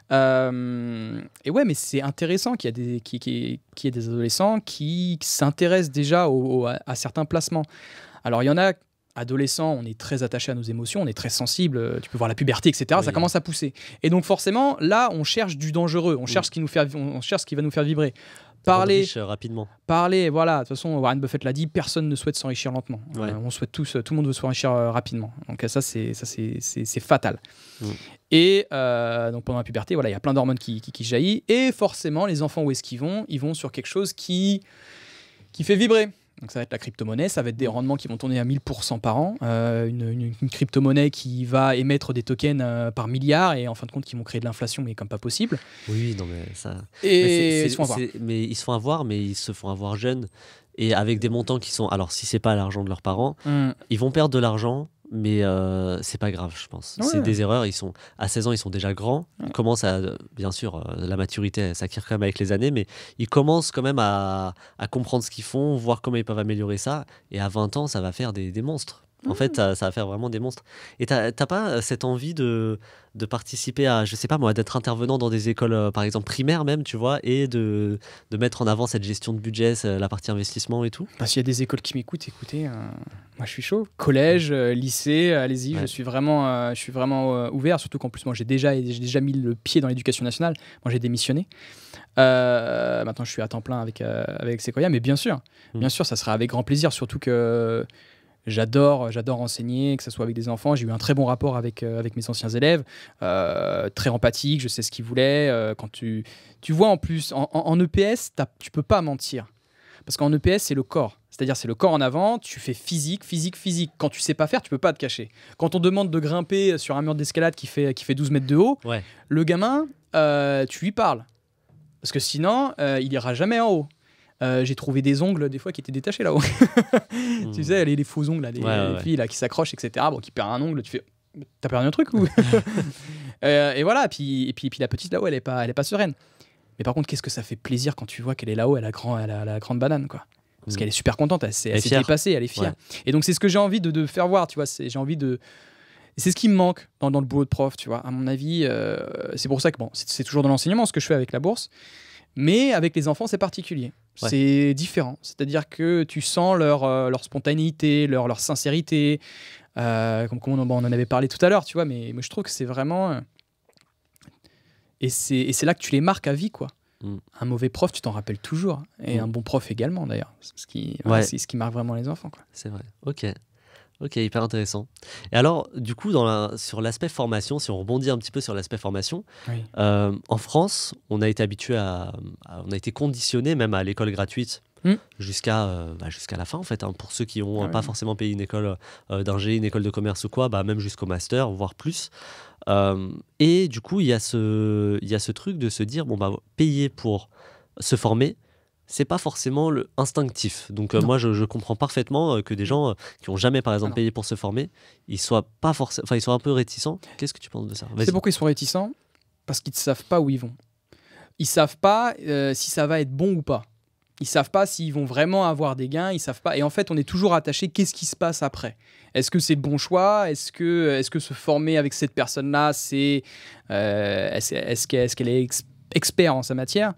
Et ouais, mais c'est intéressant qu'il y ait des adolescents qui s'intéressent déjà à certains placements. Alors il y en a... Adolescents, on est très attaché à nos émotions, on est très sensible, tu peux voir la puberté, etc. Ça commence à pousser. Et donc forcément, là, on cherche du dangereux, on cherche ce qui va nous faire vibrer. Parler rapidement. Voilà. De toute façon, Warren Buffett l'a dit, personne ne souhaite s'enrichir lentement. On souhaite tous, tout le monde veut s'enrichir rapidement. Donc ça, c'est fatal. Et donc pendant la puberté, voilà, il y a plein d'hormones qui jaillissent. Et forcément, les enfants, où est-ce qu'ils vont? Ils vont sur quelque chose qui fait vibrer. Donc ça va être la crypto-monnaie, ça va être des rendements qui vont tourner à 1000% par an, une crypto-monnaie qui va émettre des tokens par milliard et en fin de compte qui vont créer de l'inflation, mais comme pas possible. Oui, non mais ça... Et ils se font avoir. Mais ils se font avoir, mais ils se font avoir jeunes et avec des montants qui sont... Alors si c'est pas l'argent de leurs parents, ils vont perdre de l'argent, mais c'est pas grave, je pense. C'est des erreurs, à 16 ans, ils sont déjà grands. Ils commencent à... Bien sûr, la maturité s'acquiert quand même avec les années, mais ils commencent quand même à comprendre ce qu'ils font, voir comment ils peuvent améliorer ça. Et à 20 ans, ça va faire des monstres. En fait, ça va faire vraiment des monstres. Et t'as pas cette envie de participer à, je sais pas moi, d'être intervenant dans des écoles, par exemple primaires même, tu vois, et de mettre en avant cette gestion de budget, la partie investissement et tout? S'il y a des écoles qui m'écoutent, écoutez, moi je suis chaud. Collège, lycée, allez-y, je suis vraiment ouvert, surtout qu'en plus moi j'ai déjà mis le pied dans l'éducation nationale. Moi j'ai démissionné. Maintenant je suis à temps plein avec Sequoia, mais bien sûr, ça sera avec grand plaisir, surtout que j'adore enseigner, que ce soit avec des enfants. J'ai eu un très bon rapport avec mes anciens élèves, très empathique, je sais ce qu'ils voulaient. Quand tu vois en plus, en EPS, tu peux pas mentir. Parce qu'en EPS, c'est le corps. C'est-à-dire, c'est le corps en avant, tu fais physique. Quand tu sais pas faire, tu peux pas te cacher. Quand on demande de grimper sur un mur d'escalade qui fait 12 mètres de haut, le gamin, tu lui parles. Parce que sinon, il ira jamais en haut. J'ai trouvé des ongles des fois qui étaient détachés là-haut. Tu sais, les faux ongles, là, les filles là, qui s'accrochent, etc. Bon, qui perdent un ongle, tu fais, t'as perdu un truc ou et voilà. Puis la petite là-haut, elle est pas sereine. Mais par contre, qu'est-ce que ça fait plaisir quand tu vois qu'elle est là-haut, elle a la grande banane, quoi. Parce qu'elle est super contente, elle s'est dépassée, elle est fière. Et donc c'est ce que j'ai envie de faire voir, tu vois. J'ai envie de... C'est ce qui me manque dans le boulot de prof, tu vois. À mon avis, c'est pour ça que bon, c'est toujours dans l'enseignement ce que je fais avec la bourse. Mais avec les enfants, c'est particulier. Ouais. C'est différent. C'est-à-dire que tu sens leur spontanéité, leur sincérité. Comme on en avait parlé tout à l'heure, tu vois. Mais je trouve que c'est vraiment... Et c'est là que tu les marques à vie, quoi. Un mauvais prof, tu t'en rappelles toujours. Et un bon prof également, d'ailleurs. C'est ce qui marque vraiment les enfants, quoi. C'est vrai. Ok, hyper intéressant. Et alors, du coup, sur l'aspect formation, si on rebondit un petit peu sur l'aspect formation, Oui. En France, on a été habitué on a été conditionné même à l'école gratuite jusqu'à la fin, en fait, hein, pour ceux qui n'ont pas forcément payé une école d'ingé, une école de commerce ou quoi, même jusqu'au master, voire plus. Et du coup, il y a ce truc de se dire, payer pour se former, c'est pas forcément instinctif. Donc moi, je comprends parfaitement que des gens qui n'ont jamais, par exemple, payé pour se former, ils soient pas forcément, ils soient un peu réticents. Qu'est-ce que tu penses de ça? C'est pourquoi ils sont réticents? Parce qu'ils ne savent pas où ils vont. Ils savent pas si ça va être bon ou pas. Ils savent pas s'ils vont vraiment avoir des gains. Ils savent pas. Et en fait, on est toujours attaché. Qu'est-ce qui se passe après? Est-ce que c'est le bon choix? Est-ce que se former avec cette personne-là, est-ce qu'elle est expert en sa matière?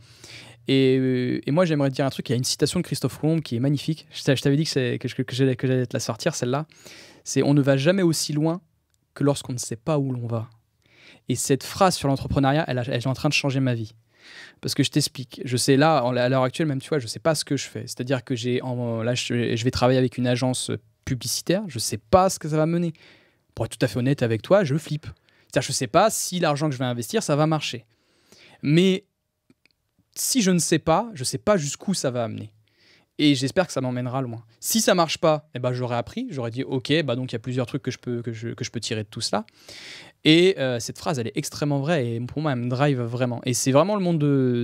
Et moi, j'aimerais te dire un truc. Il y a une citation de Christophe Colomb qui est magnifique. Je t'avais dit que j'allais te la sortir, celle-là. C'est « On ne va jamais aussi loin que lorsqu'on ne sait pas où l'on va ». Et cette phrase sur l'entrepreneuriat, elle est en train de changer ma vie. Parce que je t'explique. Je sais là, à l'heure actuelle, même, tu vois, je ne sais pas ce que je fais. C'est-à-dire que là, je vais travailler avec une agence publicitaire. Je ne sais pas ce que ça va mener. Pour être tout à fait honnête avec toi, je flippe. C'est-à-dire, je ne sais pas si l'argent que je vais investir, ça va marcher. Mais si je ne sais pas jusqu'où ça va amener. Et j'espère que ça m'emmènera loin. Si ça marche pas, j'aurais appris, j'aurais dit ok, donc il y a plusieurs trucs que je peux tirer de tout cela. Et cette phrase, elle est extrêmement vraie et pour moi, elle me drive vraiment. Et c'est vraiment le monde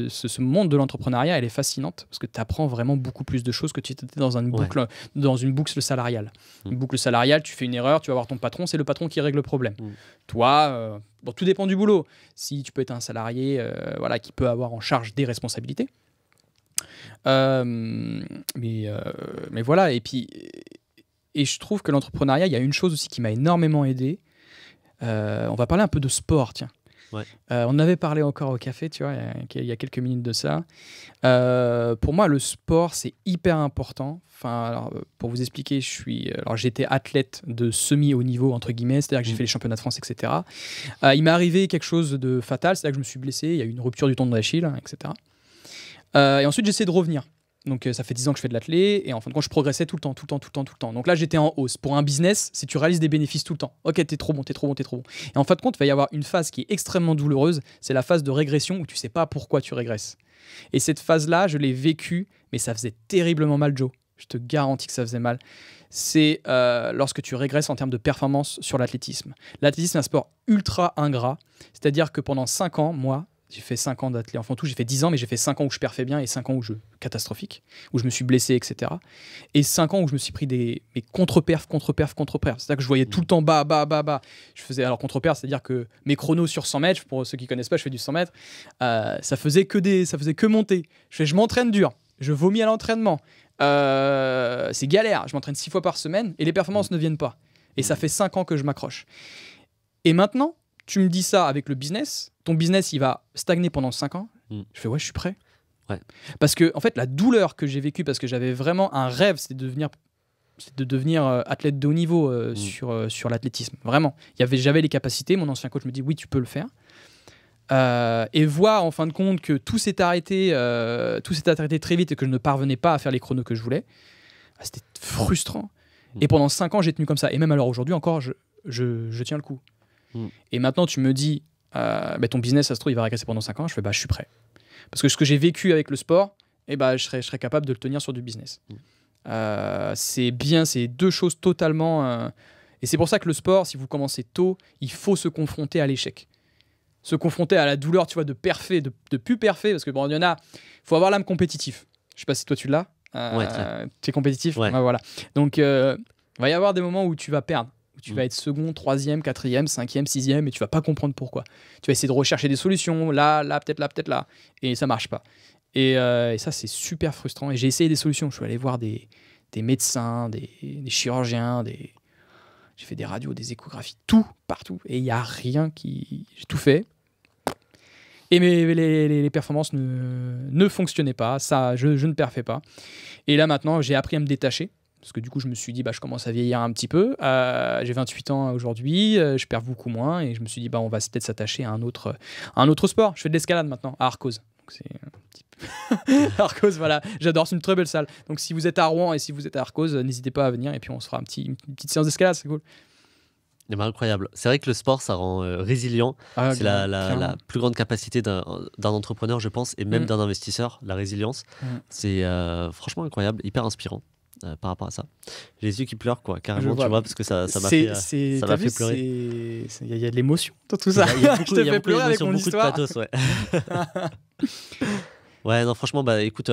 ce monde de l'entrepreneuriat, elle est fascinante parce que tu apprends vraiment beaucoup plus de choses que tu étais dans une boucle salariale. Une boucle salariale, tu fais une erreur, tu vas voir ton patron, c'est le patron qui règle le problème. Toi, tout dépend du boulot. Si tu peux être un salarié qui peut avoir en charge des responsabilités. Mais voilà, et je trouve que l'entrepreneuriat, il y a une chose aussi qui m'a énormément aidé. On va parler un peu de sport, tiens. On avait parlé encore au café, tu vois, il y a quelques minutes de ça. Pour moi, le sport, c'est hyper important. Alors, pour vous expliquer, j'étais athlète de semi-haut niveau, entre guillemets, c'est-à-dire que j'ai fait les championnats de France, etc. Il m'est arrivé quelque chose de fatal, c'est-à-dire que je me suis blessé, il y a eu une rupture du tendon d'Achille, etc. Et ensuite, j'essaie de revenir. Donc, ça fait 10 ans que je fais de l'athlé et en fin de compte, je progressais tout le temps. Donc là, j'étais en hausse. Pour un business, c'est tu réalises des bénéfices tout le temps. Ok, t'es trop bon. Et en fin de compte, il va y avoir une phase qui est extrêmement douloureuse. C'est la phase de régression où tu sais pas pourquoi tu régresses. Et cette phase-là, je l'ai vécue, mais ça faisait terriblement mal, Joe. Je te garantis que ça faisait mal. C'est lorsque tu régresses en termes de performance sur l'athlétisme. L'athlétisme est un sport ultra ingrat. C'est-à-dire que pendant 5 ans, moi, j'ai fait 5 ans d'athlète. Enfin, tout, j'ai fait 10 ans, mais j'ai fait 5 ans où je perfais bien et 5 ans catastrophique, où je me suis blessé, etc. Et 5 ans où je me suis pris des contre-perfs. C'est-à-dire que je voyais tout le temps bas. Je faisais, alors contre-perfs, c'est-à-dire que mes chronos sur 100 mètres, pour ceux qui connaissent pas, je fais du 100 mètres, ça faisait que monter. Je m'entraîne dur, je vomis à l'entraînement. C'est galère, je m'entraîne 6 fois par semaine et les performances ne viennent pas. Et ça fait 5 ans que je m'accroche. Et maintenant, tu me dis ça avec le business, ton business il va stagner pendant 5 ans. Je fais je suis prêt. Parce que en fait la douleur que j'ai vécue, parce que j'avais vraiment un rêve, c'est de devenir athlète de haut niveau sur l'athlétisme. Vraiment, j'avais les capacités, mon ancien coach me dit oui tu peux le faire. Et voir en fin de compte que tout s'est arrêté très vite et que je ne parvenais pas à faire les chronos que je voulais, c'était frustrant. Et pendant 5 ans j'ai tenu comme ça, et même alors aujourd'hui encore je tiens le coup. Et maintenant tu me dis ton business, ça se trouve, il va régresser pendant 5 ans. Je fais, je suis prêt. Parce que ce que j'ai vécu avec le sport, je serais capable de le tenir sur du business. C'est bien, c'est deux choses totalement... Et c'est pour ça que le sport, si vous commencez tôt, il faut se confronter à l'échec. Se confronter à la douleur, tu vois, de perfer, de plus perfer. Parce que il y en a... Il faut avoir l'âme compétitive. Je sais pas si toi, tu l'as. Tu es compétitif. Voilà. Donc, il va y avoir des moments où tu vas perdre. Tu vas être second, troisième, quatrième, cinquième, sixième, et tu vas pas comprendre pourquoi. Tu vas essayer de rechercher des solutions, là, peut-être là, et ça marche pas. Et ça, c'est super frustrant. Et j'ai essayé des solutions. Je suis allé voir des médecins, des chirurgiens, j'ai fait des radios, des échographies, tout, partout. Et il y a rien qui... J'ai tout fait. Et les performances ne fonctionnaient pas. Ça, je ne perfais pas. Et là, maintenant, j'ai appris à me détacher. Parce que du coup, je me suis dit, je commence à vieillir un petit peu. J'ai 28 ans aujourd'hui, je perds beaucoup moins. Et je me suis dit, on va peut-être s'attacher à un autre sport. Je fais de l'escalade maintenant, à Arcos. Donc c'est un petit peu... Arcos, voilà. J'adore, c'est une très belle salle. Donc si vous êtes à Rouen et si vous êtes à Arcos, n'hésitez pas à venir. Et puis on se fera une petite séance d'escalade, c'est cool. Incroyable. C'est vrai que le sport, ça rend résilient. C'est la plus grande capacité d'un entrepreneur, je pense, et même d'un investisseur, la résilience. C'est franchement incroyable, hyper inspirant. Par rapport à ça, j'ai les yeux qui pleurent carrément, tu vois, parce que ça m'a fait pleurer. Il y a de l'émotion dans tout ça. Il y a beaucoup de pathos, ouais. Ouais, non, franchement, écoute,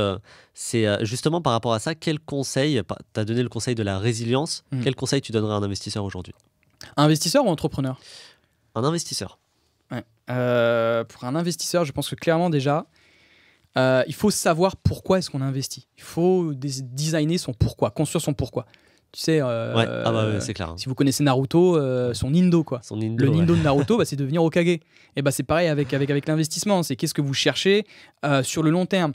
c'est justement par rapport à ça, quel conseil, tu as donné le conseil de la résilience, quel conseil tu donnerais à un investisseur aujourd'hui? Investisseur ou entrepreneur? Un investisseur. Ouais. Pour un investisseur, je pense que clairement déjà, il faut savoir pourquoi est-ce qu'on investit. Il faut designer son pourquoi, construire son pourquoi. Tu sais, c'est clair. Si vous connaissez Naruto, son Nindo, quoi. Le Nindo de Naruto, c'est devenir Hokage. Et c'est pareil avec l'investissement. C'est qu'est-ce que vous cherchez sur le long terme.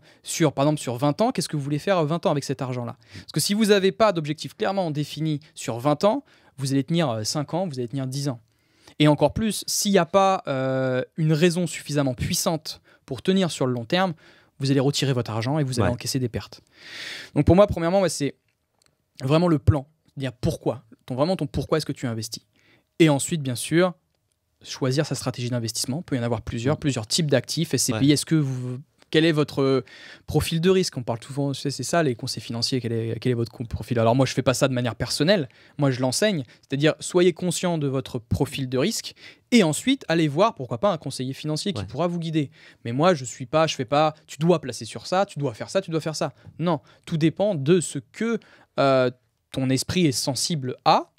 Par exemple, sur 20 ans, qu'est-ce que vous voulez faire 20 ans avec cet argent-là? Parce que si vous n'avez pas d'objectif clairement défini sur 20 ans, vous allez tenir 5 ans, vous allez tenir 10 ans. Et encore plus, s'il n'y a pas une raison suffisamment puissante pour tenir sur le long terme, vous allez retirer votre argent et vous allez encaisser des pertes. Donc pour moi, premièrement, c'est vraiment le plan. C'est-à-dire pourquoi. Ton pourquoi est-ce que tu investis. Et ensuite, bien sûr, choisir sa stratégie d'investissement. Il peut y en avoir plusieurs types d'actifs. SCPI, quel est votre profil de risque? On parle souvent, c'est ça, les conseils financiers, quel est votre profil? Alors moi, je ne fais pas ça de manière personnelle, moi je l'enseigne, c'est-à-dire soyez conscient de votre profil de risque et ensuite allez voir, pourquoi pas, un conseiller financier qui pourra vous guider. Mais moi, je fais pas, tu dois placer sur ça, tu dois faire ça, tu dois faire ça. Non, tout dépend de ce que ton esprit est sensible à.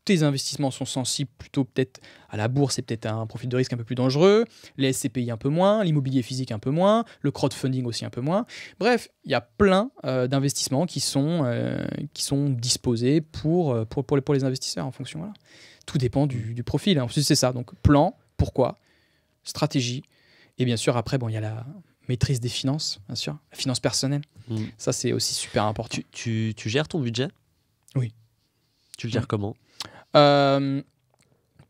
Tes investissements sont sensibles plutôt peut-être à la bourse et peut-être à un profil de risque un peu plus dangereux, les SCPI un peu moins, l'immobilier physique un peu moins, le crowdfunding aussi un peu moins. Bref, il y a plein d'investissements qui sont disposés pour les investisseurs en fonction. Voilà. Tout dépend du profil. En plus, c'est ça. Donc, plan, pourquoi, stratégie. Et bien sûr, après, il y a la maîtrise des finances, bien sûr, la finance personnelle. Ça, c'est aussi super important. Tu gères ton budget? Oui. Tu le gères comment?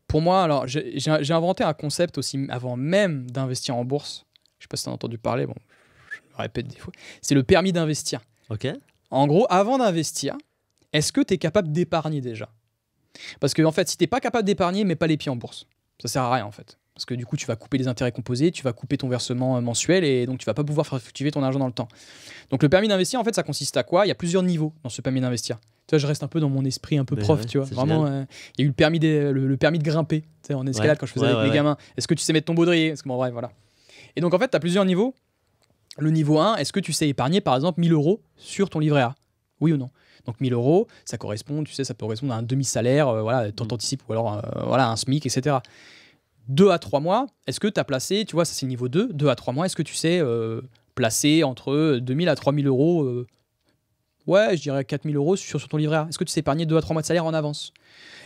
Pour moi, alors j'ai inventé un concept aussi avant même d'investir en bourse. Je sais pas si tu as entendu parler, je me répète des fois. C'est le permis d'investir. Ok. En gros, avant d'investir, est-ce que tu es capable d'épargner déjà? Parce que en fait, si tu n'es pas capable d'épargner, mets pas les pieds en bourse. Ça sert à rien en fait. Parce que du coup, tu vas couper les intérêts composés, tu vas couper ton versement mensuel et donc tu vas pas pouvoir faire fructifier ton argent dans le temps. Donc le permis d'investir, en fait, ça consiste à quoi? Il y a plusieurs niveaux dans ce permis d'investir. Tu vois, je reste un peu dans mon esprit un peu prof, tu vois. Vraiment, il y a eu le permis de grimper, tu sais, en escalade quand je faisais avec les gamins. Est-ce que tu sais mettre ton baudrier? Parce que bref, voilà. Et donc en fait, tu as plusieurs niveaux. Le niveau 1, est-ce que tu sais épargner par exemple 1000 € sur ton livret A? Oui ou non? Donc 1000 €, ça correspond, tu sais, ça peut correspondre à un demi-salaire, t'anticipes, ou alors un SMIC, etc. 2 à 3 mois, est-ce que tu as placé, tu vois, ça c'est le niveau 2, 2 à 3 mois, est-ce que tu sais placer entre 2000 à 3000 €, je dirais 4000 € sur ton livret A? Est-ce que tu sais épargner 2 à 3 mois de salaire en avance?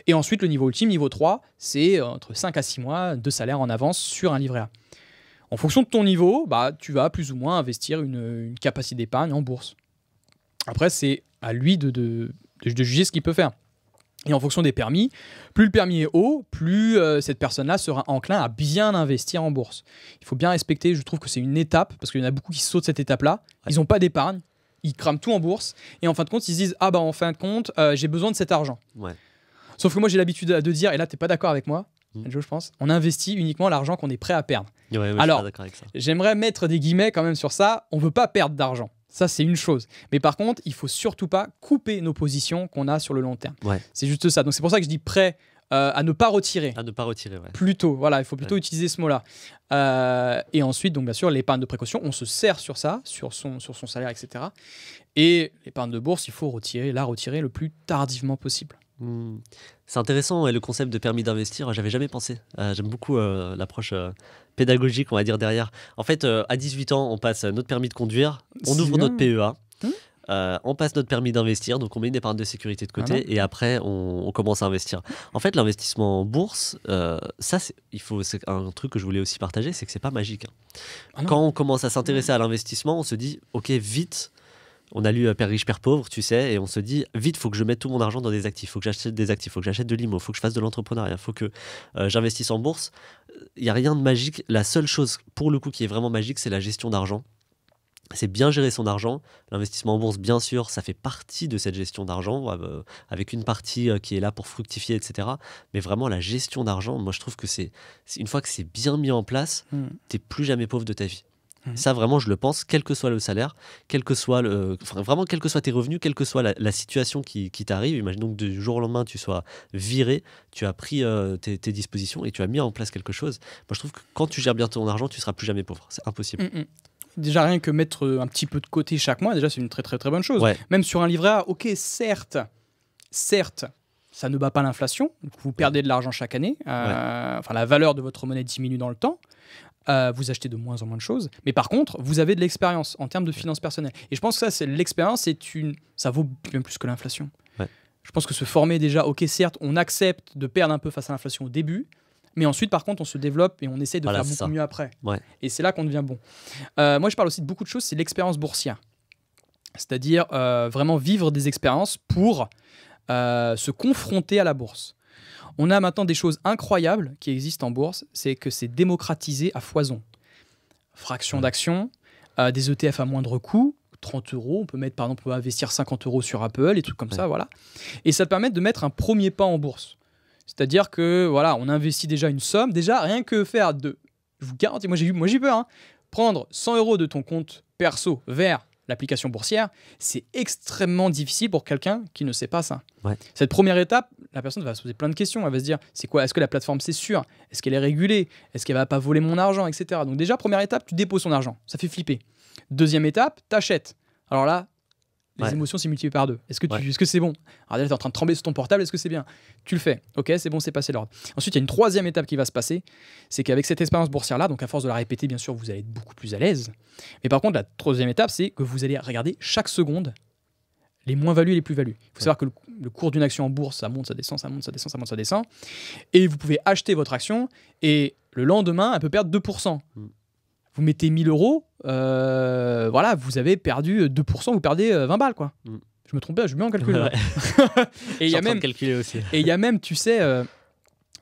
Et ensuite, le niveau ultime, niveau 3, c'est entre 5 à 6 mois de salaire en avance sur un livret A. En fonction de ton niveau, tu vas plus ou moins investir une capacité d'épargne en bourse. Après, c'est à lui de juger ce qu'il peut faire. Et en fonction des permis, plus le permis est haut, plus cette personne-là sera enclin à bien investir en bourse. Il faut bien respecter, je trouve que c'est une étape, parce qu'il y en a beaucoup qui sautent cette étape-là. Ils n'ont pas d'épargne, ils crament tout en bourse, et en fin de compte, ils se disent « Ah en fin de compte, j'ai besoin de cet argent. » Sauf que moi, j'ai l'habitude de dire, et là, tu n'es pas d'accord avec moi, Joe, je pense, on investit uniquement l'argent qu'on est prêt à perdre. Alors, j'aimerais mettre des guillemets quand même sur ça, on ne veut pas perdre d'argent. Ça, c'est une chose. Mais par contre, il ne faut surtout pas couper nos positions qu'on a sur le long terme. C'est juste ça. Donc, c'est pour ça que je dis prêt à ne pas retirer. À ne pas retirer, Plutôt, voilà, il faut plutôt utiliser ce mot-là. Et ensuite, donc, bien sûr, l'épargne de précaution, on se sert sur ça, sur son salaire, etc. Et l'épargne de bourse, il faut la retirer le plus tardivement possible. C'est intéressant, le concept de permis d'investir, j'avais jamais pensé. J'aime beaucoup l'approche pédagogique, on va dire, derrière. En fait, à 18 ans, on passe notre permis de conduire, on ouvre notre PEA. on passe notre permis d'investir, donc on met une épargne de sécurité de côté et après on commence à investir. En fait, l'investissement en bourse, ça c'est un truc que je voulais aussi partager, c'est que c'est pas magique. Quand on commence à s'intéresser à l'investissement, on se dit ok, vite. On a lu Père riche, Père pauvre, tu sais, et on se dit vite, il faut que je mette tout mon argent dans des actifs, il faut que j'achète des actifs, il faut que j'achète de l'IMO, il faut que je fasse de l'entrepreneuriat, il faut que j'investisse en bourse. Il n'y a rien de magique. La seule chose, pour le coup, qui est vraiment magique, c'est la gestion d'argent. C'est bien gérer son argent. L'investissement en bourse, bien sûr, ça fait partie de cette gestion d'argent, avec une partie qui est là pour fructifier, etc. Mais vraiment, la gestion d'argent, moi, je trouve que c'est une fois que c'est bien mis en place, t'es plus jamais pauvre de ta vie. Ça, vraiment, je le pense, quel que soit le salaire, quel que soit tes revenus, quelle que soit la situation qui t'arrive. Imaginons que du jour au lendemain, tu sois viré, tu as pris tes dispositions et tu as mis en place quelque chose. Moi, je trouve que quand tu gères bien ton argent, tu ne seras plus jamais pauvre. C'est impossible. Déjà, rien que mettre un petit peu de côté chaque mois, déjà, c'est une très, très, très bonne chose. Ouais. Même sur un livret A, ok, certes, ça ne bat pas l'inflation. Vous perdez de l'argent chaque année. Enfin, la valeur de votre monnaie diminue dans le temps. Vous achetez de moins en moins de choses, mais par contre, vous avez de l'expérience en termes de finances personnelles. Et je pense que ça, c'est l'expérience, ça vaut bien plus que l'inflation. Ouais. Je pense que se former déjà, ok, certes, on accepte de perdre un peu face à l'inflation au début, mais ensuite, par contre, on se développe et on essaie de faire beaucoup mieux après. Ouais. Et c'est là qu'on devient bon. Moi, je parle aussi de beaucoup de choses, c'est l'expérience boursière. C'est-à-dire vraiment vivre des expériences pour se confronter à la bourse. On a maintenant des choses incroyables qui existent en bourse, c'est que c'est démocratisé à foison. Fraction d'action, des ETF à moindre coût, 30 €, on peut mettre par exemple, on peut investir 50 € sur Apple, des trucs comme ça, voilà. Et ça te permet de mettre un premier pas en bourse. C'est-à-dire que voilà, on investit déjà une somme, déjà rien que faire je vous garantis, moi j'ai peur, prendre 100 € de ton compte perso vers l'application boursière, c'est extrêmement difficile pour quelqu'un qui ne sait pas ça. Ouais. Cette première étape, la personne va se poser plein de questions. Elle va se dire, c'est quoi ? Est-ce que la plateforme, c'est sûr ? Est-ce qu'elle est régulée ? Est-ce qu'elle va pas voler mon argent, etc. Donc déjà, première étape, tu déposes ton argent. Ça fait flipper. Deuxième étape, t'achètes. Alors là, les émotions s'y multiplient par deux. Est-ce que c'est bon ? Alors là, t'es en train de trembler sur ton portable. Est-ce que c'est bien ? Tu le fais. Ok, c'est bon, c'est passé l'ordre. Ensuite, il y a une troisième étape qui va se passer. C'est qu'avec cette expérience boursière-là, donc à force de la répéter, bien sûr, vous allez être beaucoup plus à l'aise. Mais par contre, la troisième étape, c'est que vous allez regarder chaque seconde les moins-values et les plus-values. Il faut savoir que le cours d'une action en bourse, ça monte, ça descend, ça monte, ça descend, ça monte, ça descend. Et vous pouvez acheter votre action et le lendemain, elle peut perdre 2%. Vous mettez 1 000 €, voilà, vous avez perdu 2%, vous perdez 20 balles, quoi. Je me trompe pas, je mets en calcul. Et il y a même calculer aussi. Et il y a même, tu sais,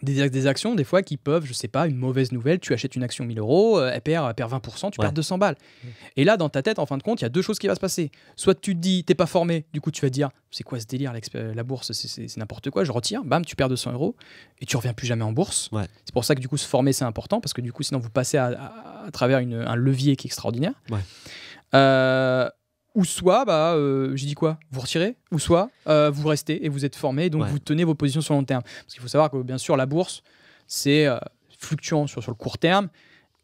des actions, des fois, qui peuvent, je sais pas, une mauvaise nouvelle, tu achètes une action 1 000 €, elle perd 20%, tu perds 200 balles. Et là, dans ta tête, en fin de compte, il y a deux choses qui vont se passer. Soit tu te dis, t'es pas formé, du coup, tu vas te dire, c'est quoi ce délire, la bourse, c'est n'importe quoi, je retire, bam, tu perds 200 € et tu reviens plus jamais en bourse. C'est pour ça que, du coup, se former, c'est important, parce que, du coup, sinon, vous passez à travers un levier qui est extraordinaire. Ou soit, j'ai dit quoi ? Vous retirez, ou soit vous restez et vous êtes formé, donc vous tenez vos positions sur le long terme. Parce qu'il faut savoir que, bien sûr, la bourse, c'est fluctuant sur le court terme,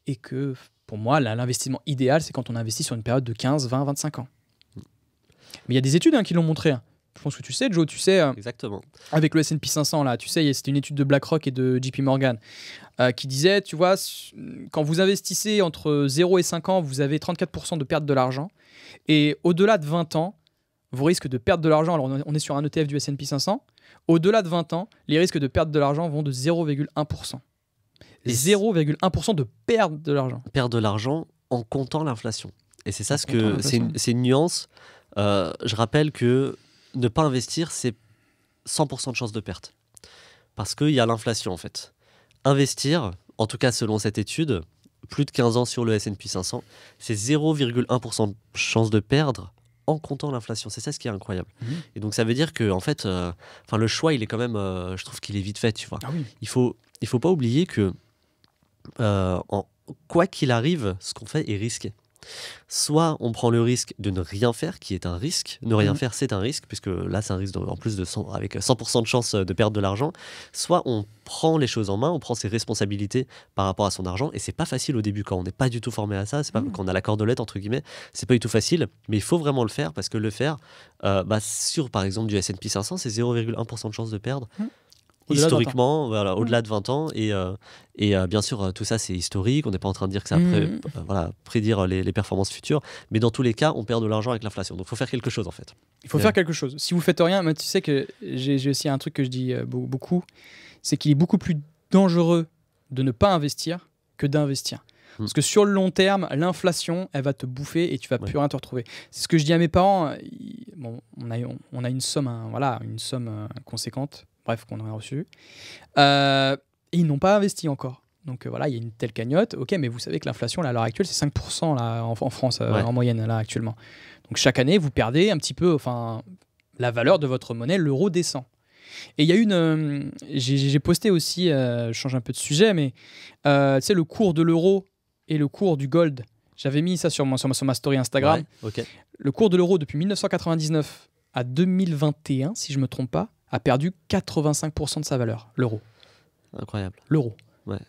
et que, pour moi, l'investissement idéal, c'est quand on investit sur une période de 15, 20, 25 ans. Mais il y a des études qui l'ont montré. Je pense que tu sais, Joe, exactement. Avec le S&P 500, là, tu sais, c'était une étude de BlackRock et de JP Morgan qui disait, tu vois, quand vous investissez entre 0 et 5 ans, vous avez 34% de perte de l'argent. Et au-delà de 20 ans, vos risques de perte de l'argent, alors on est sur un ETF du S&P 500, au-delà de 20 ans, les risques de perte de l'argent vont de 0,1%. 0,1% de perte de l'argent. Perte de l'argent en comptant l'inflation. Et c'est ça, c'est une nuance. Je rappelle que ne pas investir, c'est 100% de chance de perte. Parce qu'il y a l'inflation, en fait. Investir, en tout cas selon cette étude, plus de 15 ans sur le S&P 500, c'est 0,1% de chance de perdre en comptant l'inflation. C'est ça ce qui est incroyable. Et donc ça veut dire que, en fait, le choix, il est quand même, je trouve qu'il est vite fait, tu vois. Il faut pas oublier que, quoi qu'il arrive, ce qu'on fait est risqué. Soit on prend le risque de ne rien faire, qui est un risque. Ne rien faire, c'est un risque, puisque là, c'est un risque en plus avec 100% de chance de perdre de l'argent. Soit on prend les choses en main, on prend ses responsabilités par rapport à son argent. Et c'est pas facile au début quand on n'est pas du tout formé à ça. C'est pas quand on a la cordelette, entre guillemets. C'est pas du tout facile, mais il faut vraiment le faire, parce que le faire, sur par exemple du S&P 500, c'est 0,1% de chance de perdre. historiquement, voilà, au-delà de 20 ans. Et bien sûr, tout ça, c'est historique. On n'est pas en train de dire que ça va prédire les performances futures. Mais dans tous les cas, on perd de l'argent avec l'inflation. Donc, il faut faire quelque chose, en fait. Il faut faire quelque chose. Si vous faites rien, mais tu sais que j'ai aussi un truc que je dis beaucoup, c'est qu'il est beaucoup plus dangereux de ne pas investir que d'investir. Parce que sur le long terme, l'inflation, elle va te bouffer et tu vas plus rien te retrouver. C'est ce que je dis à mes parents. On a une somme, une somme conséquente, bref, qu'on a reçue. Et ils n'ont pas investi encore. Donc voilà, il y a une telle cagnotte. Ok, mais vous savez que l'inflation, là, à l'heure actuelle, c'est 5% là, en France, en moyenne, là, actuellement. Donc chaque année, vous perdez un petit peu la valeur de votre monnaie, l'euro descend. Et il y a j'ai posté aussi, je change un peu de sujet, mais tu sais, le cours de l'euro et le cours du gold, j'avais mis ça sur ma story Instagram. Ouais, okay. Le cours de l'euro depuis 1999 à 2021, si je ne me trompe pas, a perdu 85% de sa valeur, l'euro. Incroyable. L'euro. Ouais.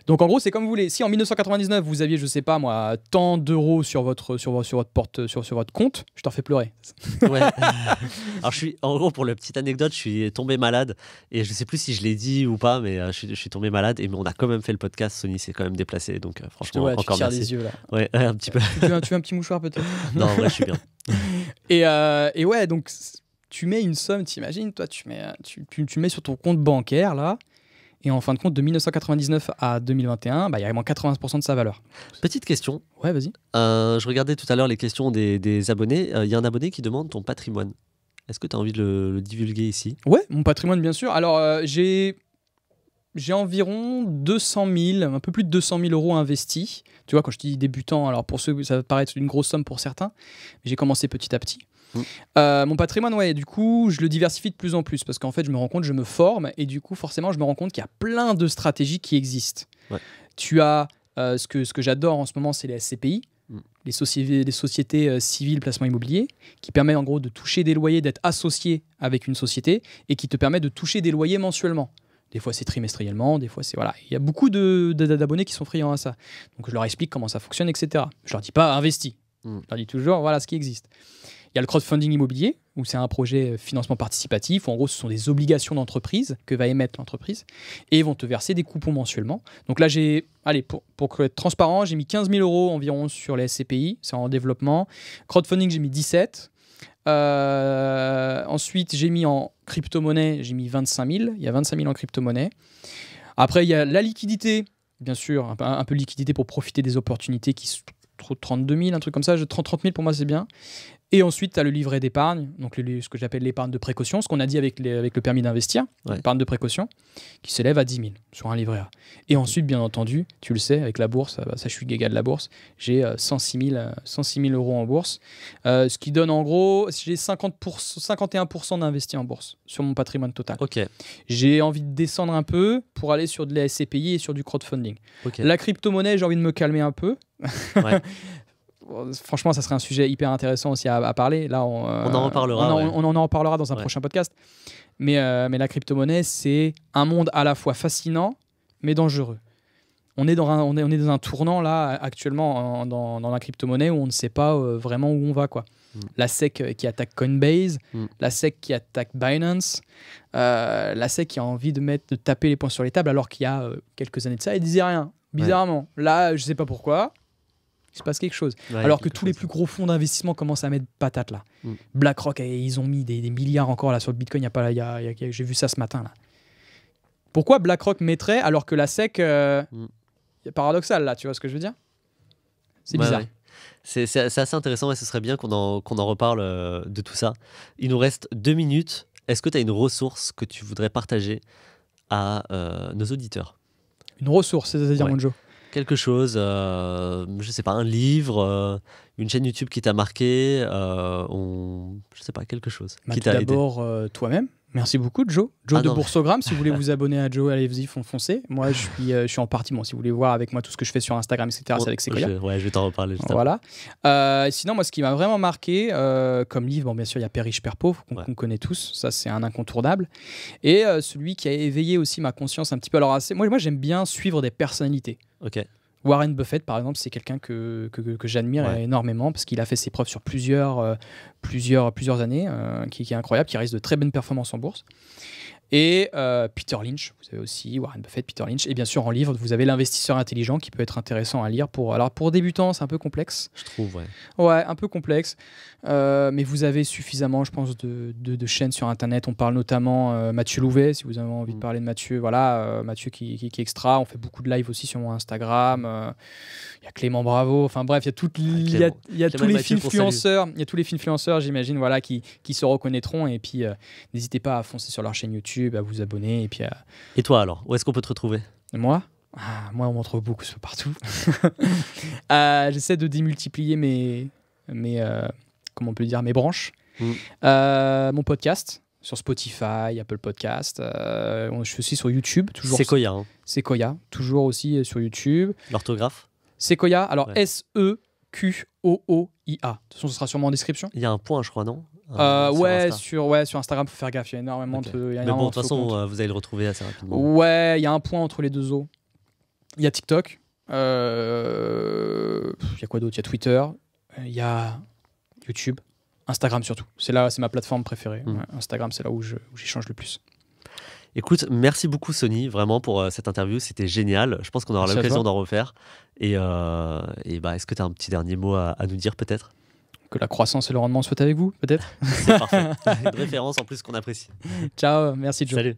Donc en gros, c'est comme vous voulez. Si en 1999, vous aviez, je sais pas moi, tant d'euros sur votre compte, je t'en fais pleurer. Ouais. Alors en gros, pour la petite anecdote, je suis tombé malade et je sais plus si je l'ai dit ou pas, mais je suis tombé malade et on a quand même fait le podcast. Sony s'est quand même déplacé, donc franchement, encore merci. Des yeux là. Ouais, un petit peu. Tu veux un petit mouchoir peut-être? Non, ouais, je suis bien. Et ouais, donc tu mets une somme, t'imagines, toi, tu mets sur ton compte bancaire là. Et en fin de compte, de 1999 à 2021, il y a vraiment 80% de sa valeur. Petite question. Ouais, vas-y. Je regardais tout à l'heure les questions des abonnés. Il y a un abonné qui demande ton patrimoine. Est-ce que tu as envie de le divulguer ici? Ouais, mon patrimoine, bien sûr. Alors, j'ai environ 200 000, un peu plus de 200 000 euros investis. Tu vois, quand je dis débutant, alors pour ceux, ça va paraître une grosse somme pour certains, mais j'ai commencé petit à petit. Mon patrimoine, ouais, du coup, je le diversifie de plus en plus parce qu'en fait, je me rends compte, je me forme et du coup, forcément, je me rends compte qu'il y a plein de stratégies qui existent. Ouais. Tu as ce que j'adore en ce moment, c'est les SCPI, les sociétés civiles placement immobilier, qui permettent en gros de toucher des loyers, d'être associé avec une société et qui te permettent de toucher des loyers mensuellement. Des fois, c'est trimestriellement, des fois, c'est... Voilà. Il y a beaucoup d'abonnés qui sont friands à ça. Donc, je leur explique comment ça fonctionne, etc. Je leur dis pas investis. Je leur dis toujours, voilà ce qui existe. Il y a le crowdfunding immobilier, où c'est un projet financement participatif, où en gros, ce sont des obligations d'entreprise que va émettre l'entreprise, et ils vont te verser des coupons mensuellement. Donc là, pour être transparent, j'ai mis 15 000 euros environ sur les SCPI, c'est en développement. Crowdfunding, j'ai mis 17. Ensuite, j'ai mis en crypto-monnaie, j'ai mis 25 000. Il y a 25 000 en crypto-monnaie. Après, il y a la liquidité, bien sûr, un peu de liquidité pour profiter des opportunités qui sont 32 000, un truc comme ça. 30 000 pour moi, c'est bien. Et ensuite, tu as le livret d'épargne, donc ce que j'appelle l'épargne de précaution, ce qu'on a dit avec le permis d'investir, l'épargne de précaution, qui s'élève à 10 000 sur un livret A. Et ensuite, bien entendu, tu le sais, avec la bourse, ça je suis gaga de la bourse, j'ai 106 000 euros en bourse, ce qui donne en gros, j'ai 51% d'investi en bourse sur mon patrimoine total. Okay. J'ai envie de descendre un peu pour aller sur de la SCPI et sur du crowdfunding. Okay. La crypto-monnaie, j'ai envie de me calmer un peu. Ouais. Franchement, ça serait un sujet hyper intéressant aussi à parler. Là, on en reparlera. On en reparlera dans un prochain podcast. Mais la crypto-monnaie, c'est un monde à la fois fascinant, mais dangereux. On est dans un tournant là actuellement dans la crypto-monnaie où on ne sait pas vraiment où on va, quoi. La SEC qui attaque Coinbase, la SEC qui attaque Binance, la SEC qui a envie de taper les poings sur les tables alors qu'il y a quelques années de ça, elle disait rien. Bizarrement. Ouais. Là, je sais pas pourquoi. Il se passe quelque chose. Ouais, alors que tous les plus gros fonds d'investissement commencent à mettre patate là. BlackRock, ils ont mis des milliards encore là sur le Bitcoin. J'ai vu ça ce matin là. Pourquoi BlackRock mettrait alors que la SEC, c'est paradoxal là, tu vois ce que je veux dire? C'est bizarre. Ouais. C'est assez intéressant et ce serait bien qu'on en reparle de tout ça. Il nous reste 2 minutes. Est-ce que tu as une ressource que tu voudrais partager à nos auditeurs? Une ressource, c'est-à-dire, Monjo? Quelque chose, je sais pas, un livre, une chaîne YouTube qui t'a marqué, je sais pas, quelque chose qui t'a aidé. D'abord, toi-même. Merci beaucoup, Joe. Joe de Boursogramme. Si vous voulez vous abonner à Joe, allez-y, foncez. Si je suis en partie. Bon, si vous voulez voir avec moi tout ce que je fais sur Instagram, etc., c'est avec Sequoia. Je vais t'en reparler juste après. Voilà. Sinon, moi, ce qui m'a vraiment marqué comme livre, bien sûr, il y a Père riche, Père pauvre, qu'on connaît tous. Ça, c'est un incontournable. Et celui qui a éveillé aussi ma conscience un petit peu. Alors, moi, j'aime bien suivre des personnalités. Ok. Warren Buffett, par exemple, c'est quelqu'un que j'admire énormément parce qu'il a fait ses preuves sur plusieurs années, qui est incroyable, qui réalise de très bonnes performances en bourse. Et Peter Lynch, vous avez aussi Warren Buffett, Peter Lynch. Et bien sûr, en livre, vous avez L'investisseur intelligent qui peut être intéressant à lire. Alors, pour débutants, c'est un peu complexe. Je trouve, ouais. Ouais, un peu complexe. Mais vous avez suffisamment, je pense, de chaînes sur Internet. On parle notamment Mathieu Louvet, si vous avez envie de parler de Mathieu. Voilà, Mathieu qui est extra. On fait beaucoup de live aussi sur mon Instagram. Il y a Clément Bravo. Enfin bref, il y a tous les influenceurs. Il y a tous les influenceurs, j'imagine, voilà, qui se reconnaîtront. Et puis, n'hésitez pas à foncer sur leur chaîne YouTube, à vous abonner. Et toi alors, où est-ce qu'on peut te retrouver? Moi, on m'en trouve beaucoup partout. J'essaie de démultiplier mes comment on peut dire, mes branches. Mon podcast sur Spotify, Apple Podcast. Je suis aussi sur YouTube. Sequoia. Hein. Sequoia, toujours aussi sur YouTube. L'orthographe? Sequoia, alors Sequoia. De toute façon, ce sera sûrement en description. Il y a un point, je crois, non? Sur Instagram, il faut faire gaffe. Il y a énormément de. Mais bon, de toute façon, vous allez le retrouver assez rapidement. Ouais, il y a un point entre les deux os. Il y a TikTok. Il y a quoi d'autre? Il y a Twitter. Il y a YouTube. Instagram surtout. C'est ma plateforme préférée. Ouais, Instagram, c'est là où j'échange le plus. Écoute, merci beaucoup Sony, vraiment pour cette interview, c'était génial. Je pense qu'on aura l'occasion d'en refaire. Et est-ce que tu as un petit dernier mot à nous dire peut-être? Que la croissance et le rendement soient avec vous, peut-être. C'est parfait. Une référence en plus qu'on apprécie. Ciao, merci Joe. Salut.